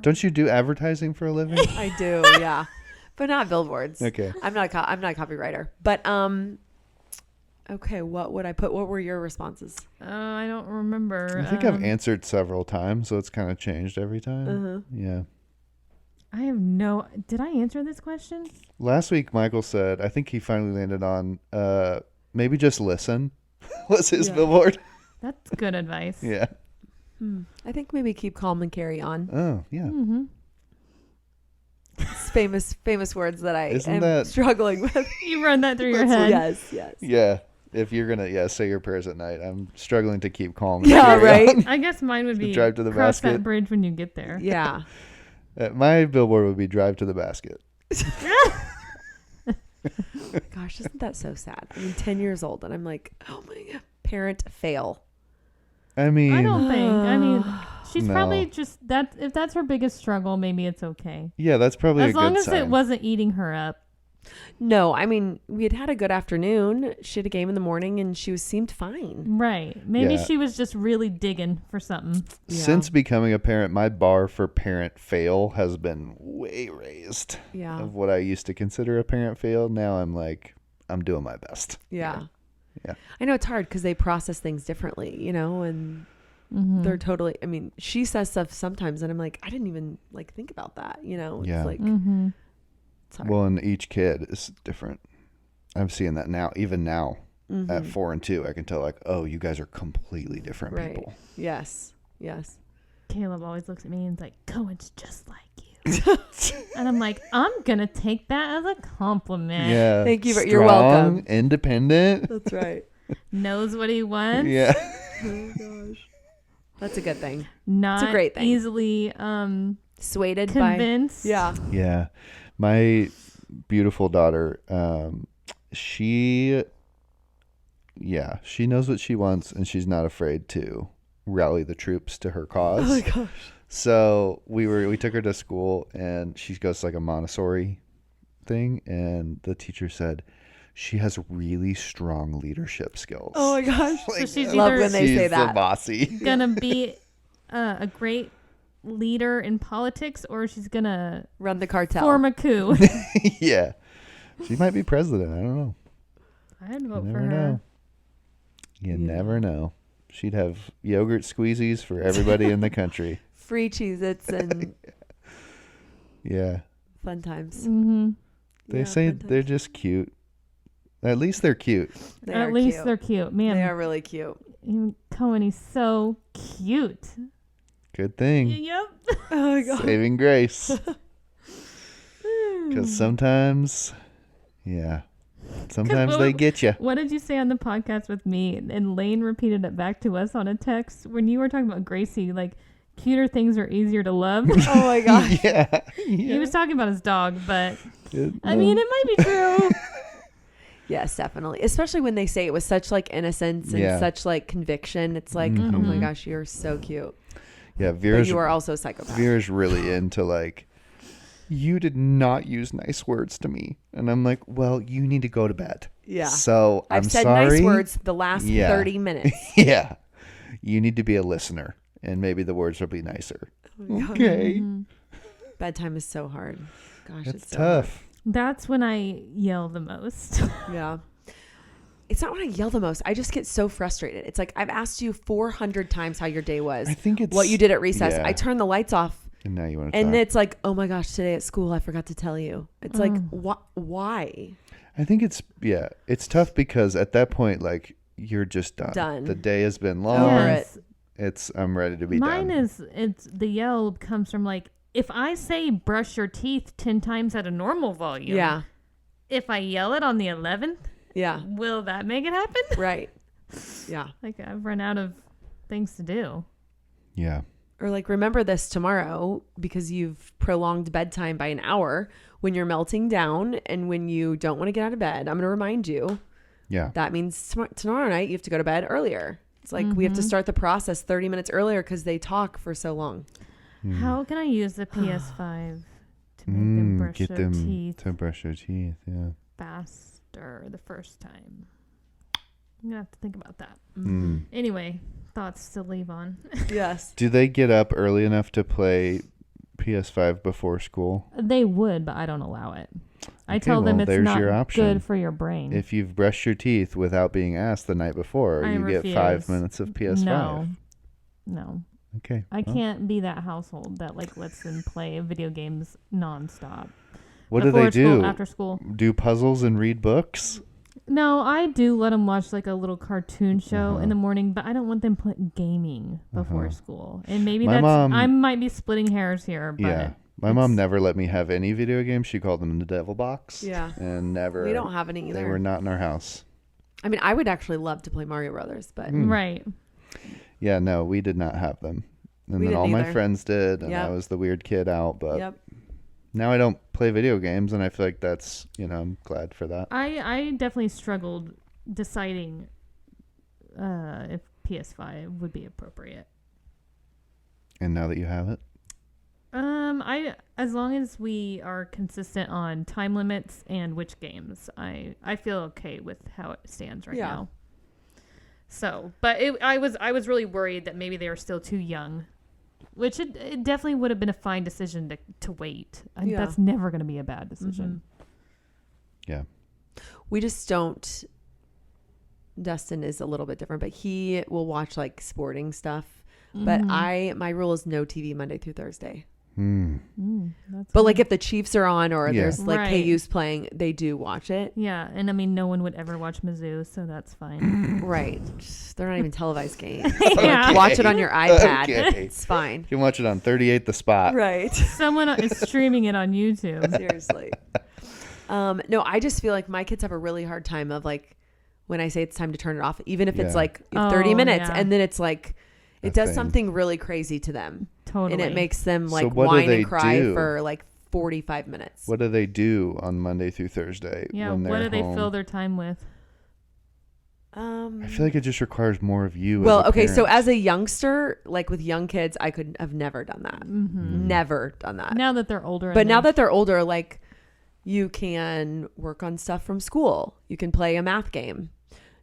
Don't you do advertising for a living? I do, yeah, but not billboards. Okay. I'm not a copywriter, but okay. What would I put? What were your responses? I don't remember. I think I've answered several times, so it's kind of changed every time. Uh-huh. Yeah. I have no. Did I answer this question? Last week, Michael said, I think he finally landed on maybe just listen was his billboard. That's good advice. Yeah. I think maybe keep calm and carry on. Oh, yeah. Mm-hmm. It's famous words that I Isn't am that- struggling with. You run that through your head. Yes. Yeah. If you're going to, say your prayers at night, I'm struggling to keep calm. And Yeah, carry right. on. I guess mine would be Drive to the cross basket. that bridge when you get there. Yeah. My billboard would be drive to the basket. Gosh, isn't that so sad? I mean, 10 years old, and I'm like, oh my God, parent fail. I mean, I don't think. I mean, she's No. probably just that. If that's her biggest struggle, maybe it's okay. yeah, that's probably As a good long as sign. it wasn't eating her up. No, I mean, we had a good afternoon. She had a game in the morning, and she seemed fine. Right. Maybe Yeah. she was just really digging for something. Yeah. Since becoming a parent, my bar for parent fail has been way raised. Yeah. Of what I used to consider a parent fail, now I'm like, I'm doing my best. Yeah. Yeah. I know it's hard because they process things differently, and Mm-hmm. they're totally, I mean, she says stuff sometimes, and I'm like, I didn't even think about that, It's Yeah. like, Mm-hmm. it's hard. Well, and each kid is different. I'm seeing that now. Even now, Mhm. at 4 and 2, I can tell oh, you guys are completely different Right. people. Yes. Caleb always looks at me and is like, Cohen's just like you. And I'm like, I'm going to take that as a compliment. Yeah. Thank you you're welcome. Independent. That's right. Knows what he wants. Yeah. Oh gosh. That's a good thing. Not It's a great thing. easily Swayed convinced. by. Yeah. Yeah. My beautiful daughter, she knows what she wants, and she's not afraid to rally the troops to her cause. Oh my gosh. So we took her to school, and she goes to like a Montessori thing, and the teacher said she has really strong leadership skills. Oh my gosh. So she's Love either when they say She's that. the bossy. gonna be a great leader in politics, or she's gonna Run the cartel. form a coup. Yeah. She might be president. I don't know. I'd vote You for never her. know. You never know. She'd have yogurt squeezies for everybody in the country. Free Cheez-Its and Yeah. fun times. Mm-hmm. They Yeah, say fun they're times. just cute. At least they're cute. They At are least cute. they're cute. Man, They are really cute. Cohen, he's so cute. Good thing. Yep. Oh my god. Saving grace. Because sometimes, sometimes they get you. What did you say on the podcast with me? And Lane repeated it back to us on a text when you were talking about Gracie, like cuter things are easier to love. Oh my god. Yeah. He was talking about his dog, but It- I mean, it might be true. Yes, definitely. Especially when they say it with such like innocence and such like conviction. It's like, oh my gosh, you're so cute. Yeah, But you are also a psychopath. Vera's really into like, you did not use nice words to me. And I'm like, well, you need to go to bed. Yeah. So I've said nice words the last 30 minutes. Yeah. You need to be a listener and maybe the words will be nicer. Oh, okay. Bedtime is so hard. Gosh, it's so tough. hard. That's when I yell the most. Yeah. It's not when I yell the most. I just get so frustrated. It's like I've asked you 400 times how your day was. I think it's what you did at recess. Yeah. I turn the lights off. And now you want to And talk. it's like, oh my gosh, today at school, I forgot to tell you. It's like, why? I think it's tough because at that point, like, you're just done. The day has been long. Over it. I'm ready to be Mine done. it's the yell comes from like, if I say brush your teeth 10 times at a normal volume. Yeah. If I yell it on the 11th. Yeah. Will that make it happen? Right. Yeah. Like I've run out of things to do. Yeah. Or like, remember this tomorrow because you've prolonged bedtime by an hour when you're melting down and when you don't want to get out of bed. I'm going to remind you. Yeah. That means tomorrow night you have to go to bed earlier. It's like we have to start the process 30 minutes earlier because they talk for so long. How can I use the PS5 to make them brush get their them teeth to brush their teeth? Yeah. faster the first time? I'm going to have to think about that. Mm. Anyway, thoughts to leave on. Yes. Do they get up early enough to play PS5 before school? They would, but I don't allow it. I Okay, tell them well, it's there's not your option. good for your brain. If you've brushed your teeth without being asked the night before, I you refuse. get 5 minutes of PS5. No. Okay. I well, can't be that household that like lets them play video games nonstop. What do Before they do? School, after school. Do puzzles and read books? No, I do let them watch like a little cartoon show in the morning, but I don't want them gaming before school. And maybe I might be splitting hairs here, but yeah. My mom never let me have any video games. She called them the devil box. Yeah. And never. We don't have any either. They were not in our house. I mean, I would actually love to play Mario Brothers, but right. Yeah, no, we did not have them. And We then didn't all my either. friends did, and I Yep. was the weird kid out. But Yep. now I don't play video games, and I feel like that's, I'm glad for that. I definitely struggled deciding if PS5 would be appropriate. And now that you have it? As long as we are consistent on time limits and which games, I feel okay with how it stands right now. So, but I was really worried that maybe they were still too young, which it definitely would have been a fine decision to wait. That's never going to be a bad decision. Yeah. We just don't. Dustin is a little bit different, but he will watch like sporting stuff. But my rule is no TV Monday through Thursday. But like if the Chiefs are on or there's like Right. KU's playing, they do watch it. Yeah, and I mean, no one would ever watch Mizzou, so that's fine. Right. They're not even televised games. Yeah. Watch it on your iPad. Okay. It's fine. You can watch it on 38 The Spot. Right. Someone is streaming it on YouTube. Seriously. No, I just feel like my kids have a really hard time of like when I say it's time to turn it off, even if it's like 30 minutes and then it's like it does something really crazy to them. Totally. And it makes them like So what do whine they and cry do? for like 45 minutes. What do they do on Monday through Thursday? Yeah, when what they're do they home? fill their time with? I feel like it just requires more of you. Well, as a okay, so parent. as a youngster, like with young kids, I could have never done that. Never done that. Now that they're older. But now that they're older, like you can work on stuff from school. You can play a math game.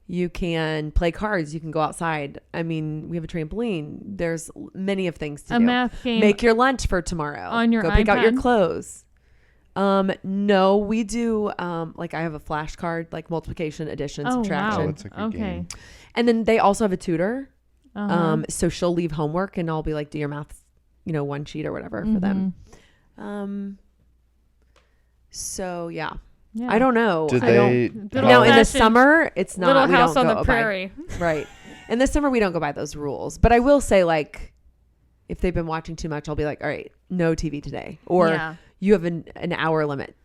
You can play cards. You can go outside. I mean, we have a trampoline. There's many of things to do. a math game. Make your lunch for tomorrow. On your Go pick out your iPad? clothes. No, we do like I have a flashcard, like multiplication, addition, subtraction. Oh, it's a good game. And then they also have a tutor. Uh-huh. So she'll leave homework and I'll be like, do your math, one sheet or whatever for them. So yeah. I don't know. Do I don't. they? Good Now in the old-fashioned summer, it's not. Little we House don't on go the by- Prairie. right. In the summer, we don't go by those rules. But I will say, like, if they've been watching too much, I'll be like, all right, no TV today, or you have an hour limit.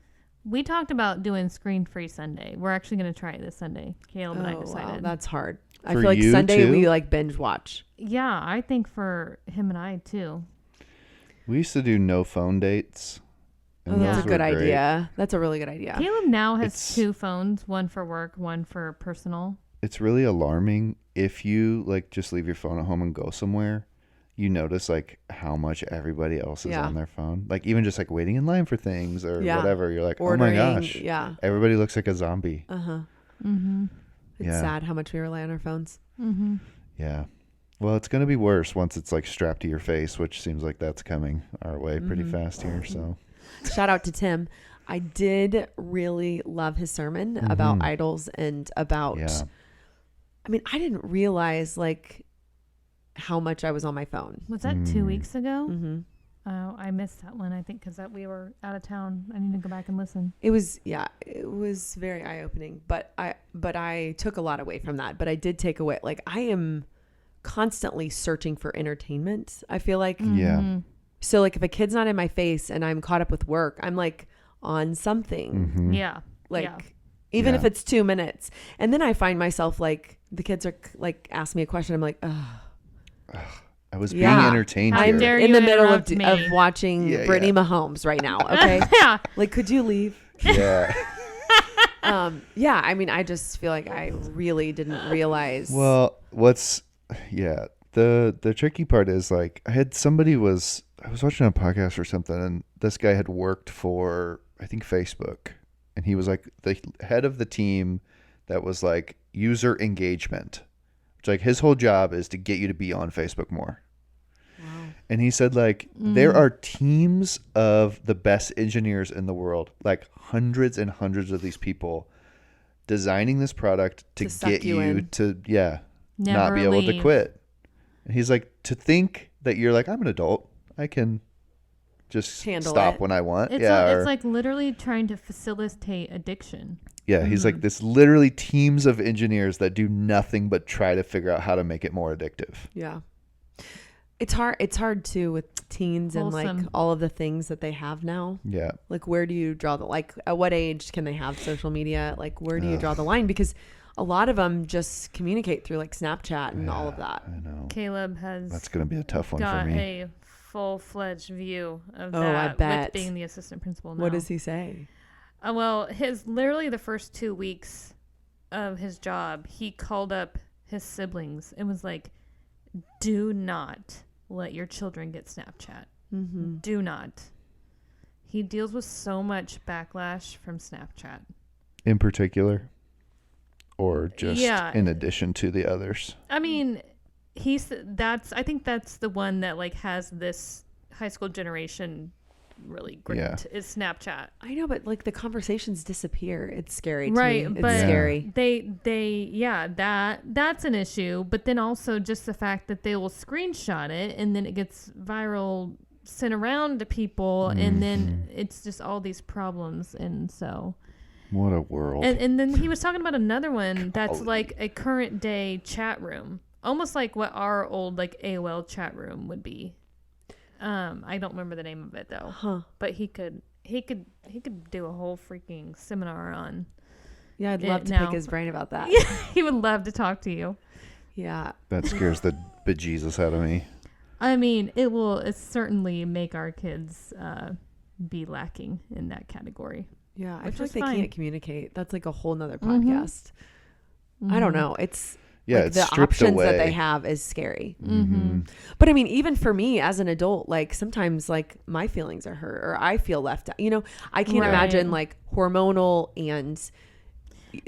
We talked about doing screen-free Sunday. We're actually going to try it this Sunday. Caleb and I decided. Wow, that's hard. I For feel like you, Sunday too? we like binge watch. Yeah, I think for him and I too. We used to do no phone dates. And that's a good great. idea. That's a really good idea. Caleb now has 2 phones, one for work, one for personal. It's really alarming if you like just leave your phone at home and go somewhere. You notice like how much everybody else is on their phone. Like even just like waiting in line for things or whatever. You're like, ordering, oh my gosh. Yeah. Everybody looks like a zombie. It's sad how much we rely on our phones. Yeah. Well, it's going to be worse once it's like strapped to your face, which seems like that's coming our way pretty fast here. So shout out to Tim. I did really love his sermon about idols and about, I mean, I didn't realize like how much I was on my phone. Was that 2 weeks ago? Oh, I missed that one, I think, because we were out of town. I need to go back and listen. It was very eye-opening, but I took a lot away from that. But I did take away, like, I am constantly searching for entertainment, I feel like. So, like, if a kid's not in my face and I'm caught up with work, I'm, like, on something. Even if it's 2 minutes. And then I find myself, like, the kids are, like, ask me a question. I'm like, ugh. I was being entertained How here. dare in you the middle of interrupt watching Brittany Mahomes right now. Okay. Like, could you leave? Yeah. I mean, I just feel like I really didn't realize. Well, the tricky part is like I was watching a podcast or something, and this guy had worked for, I think, Facebook, and he was like the head of the team that was like user engagement. It's like his whole job is to get you to be on Facebook more. Wow. And he said like there are teams of the best engineers in the world, like hundreds and hundreds of these people designing this product to get you to not be able to quit. And he's like, to think that you're like, I'm an adult, I can just stop when I want. It's like literally trying to facilitate addiction. Yeah, he's like this literally teams of engineers that do nothing but try to figure out how to make it more addictive. Yeah. It's hard too with teens and like all of the things that they have now. Yeah. Like where do you draw like at what age can they have social media? Like where do you draw the line? Because a lot of them just communicate through like Snapchat and all of that. I know. Caleb has That's going to be a tough one for me. Got a full-fledged view of that I bet. with being the assistant principal now. What does he say? Well, literally the first 2 weeks of his job, he called up his siblings and was like, do not let your children get Snapchat. Mm-hmm. Do not. He deals with so much backlash from Snapchat. In particular? Or just in addition to the others? I mean, I think that's the one that like has this high school generation really gripped is Snapchat. I know, but like the conversations disappear. It's scary to me. It's but scary. That's an issue. But then also just the fact that they will screenshot it and then it gets viral, sent around to people, and then it's just all these problems. And so what a world. And then he was talking about another one that's like a current day chat room, almost like what our old like AOL chat room would be. I don't remember the name of it though. But he could do a whole freaking seminar on. Yeah, I'd love to pick his brain about that. Yeah, he would love to talk to you. Yeah. That scares the bejesus out of me. I mean, it will certainly make our kids be lacking in that category. Yeah, I feel like they can't communicate. That's like a whole nother podcast. I don't know. It's like the options that they have is scary. But I mean, even for me as an adult, like sometimes like my feelings are hurt or I feel left out. You know, I can't imagine like hormonal and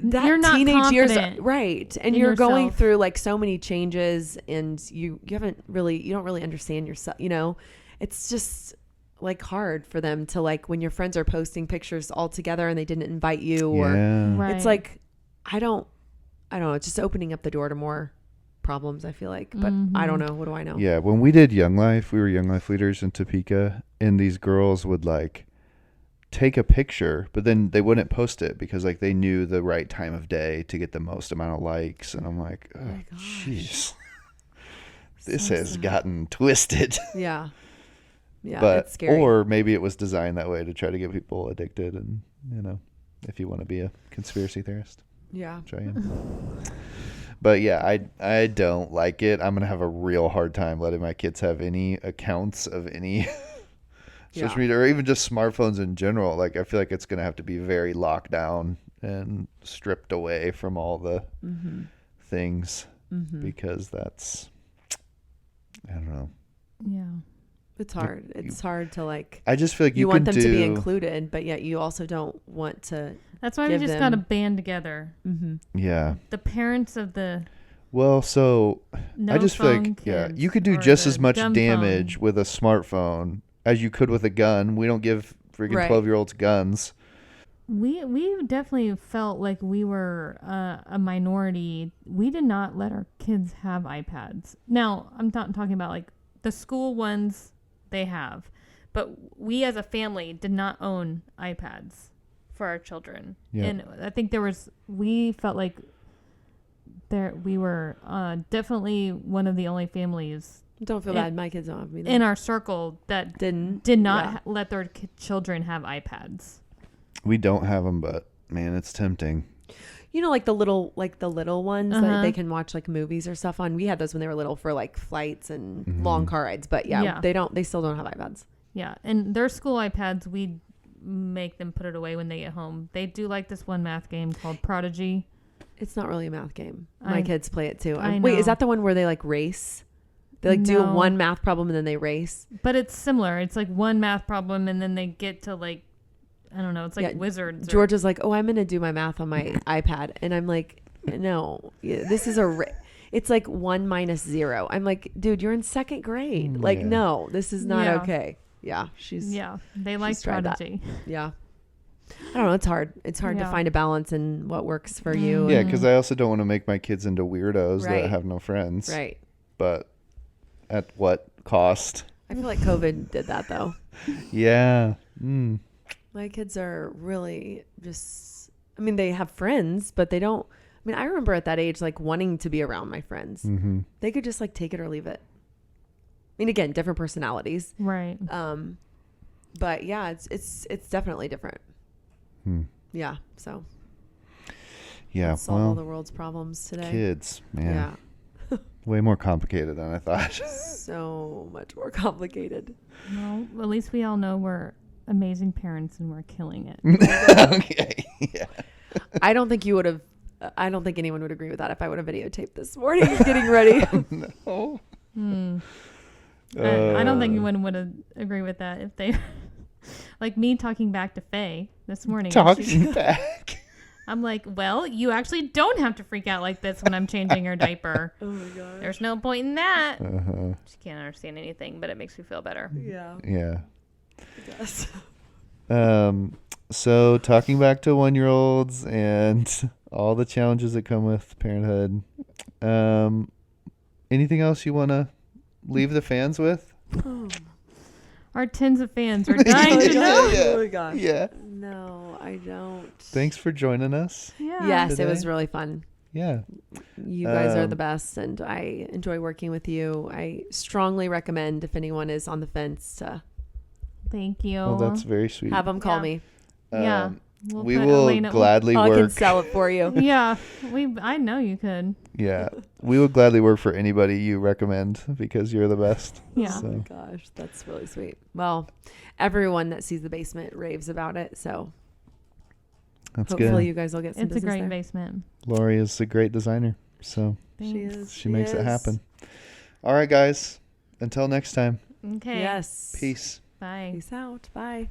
that you're not teenage years, right? And you're going through like so many changes, and you don't really understand yourself. You know, it's just like hard for them to like when your friends are posting pictures all together and they didn't invite you, or it's like I don't know. It's just opening up the door to more problems, I feel like. But I don't know. What do I know? Yeah. When we did Young Life, we were Young Life leaders in Topeka, and these girls would like take a picture, but then they wouldn't post it because like they knew the right time of day to get the most amount of likes. And I'm like, oh, jeez. This has gotten twisted. Yeah. Yeah. But, it's scary. or maybe it was designed that way to try to get people addicted. And, you know, if you want to be a conspiracy theorist. Yeah. Which I am. But yeah, I don't like it. I'm going to have a real hard time letting my kids have any accounts of any social media, or even just smartphones in general. Like, I feel like it's going to have to be very locked down and stripped away from all the things because that's, I don't know. Yeah. It's hard. It's hard to like. I just feel like you want them to be included, but yet you also don't want to. That's why we just got to band together. Yeah. The parents of the. Well, so I just feel like, you could do just as much damage with a smartphone as you could with a gun. We don't give freaking 12-year-olds guns. We definitely felt like we were a minority. We did not let our kids have iPads. Now, I'm not talking about like the school ones they have, but we as a family did not own iPads for our children. Yeah. And I think we felt like we were definitely one of the only families. Don't feel bad. My kids don't have me. In our circle that did not let their children have iPads. We don't have them, but man, it's tempting. You know, like the little ones that they can watch like movies or stuff on. We had those when they were little for like flights and long car rides. But they still don't have iPads. Yeah, and their school iPads, we make them put it away when they get home. They do like this one math game called Prodigy. It's not really a math game. My kids play it too. Wait, is that the one where they like race? They like do one math problem and then they race? But it's similar. It's like one math problem and then they get to like, I don't know. It's like wizards. George is like, I'm going to do my math on my iPad. And I'm like, no, this is it's like 1 minus 0. I'm like, dude, you're in second grade. Like, no, this is not okay. Yeah. They like Prodigy. Yeah. I don't know. It's hard. It's hard to find a balance in what works for you. Yeah, because I also don't want to make my kids into weirdos that have no friends. Right. But at what cost? I feel like COVID did that, though. Yeah. My kids are really just, I mean, they have friends, but they don't, I mean, I remember at that age, like wanting to be around my friends. They could just like take it or leave it. I mean, again, different personalities. Right. But yeah, it's definitely different. Yeah. So. Yeah. Solve all the world's problems today. Kids, man. Yeah. Way more complicated than I thought. So much more complicated. Well, at least we all know we're amazing parents and we're killing it. Okay. Yeah. I don't think anyone would agree with that if I would have videotaped this morning getting ready. No. I don't think anyone would agree with that if they like me talking back to Faye this morning. Talking back. I'm like, well, you actually don't have to freak out like this when I'm changing your diaper. Oh my gosh. There's no point in that. She can't understand anything, but it makes me feel better. Yeah. Yeah. It does. So talking back to 1-year-olds and all the challenges that come with parenthood. Anything else you want to leave the fans with? Our tens of fans are dying to know. Oh my gosh. Yeah. No, I don't. Thanks for joining us. Yeah. Yes, today. it was really fun. Yeah. You guys are the best, and I enjoy working with you. I strongly recommend if anyone is on the fence to. Thank you. Well, that's very sweet. Have them call me. Yeah. We will gladly work. I can sell it for you. Yeah. I know you could. Yeah. We will gladly work for anybody you recommend because you're the best. Yeah. So. Oh my gosh, that's really sweet. Well, everyone that sees the basement raves about it, so that's hopefully good. you guys will get some business. It's a great there. basement. Lori is a great designer, so she makes it happen. All right, guys. Until next time. Okay. Yes. Peace. Bye. Peace out. Bye.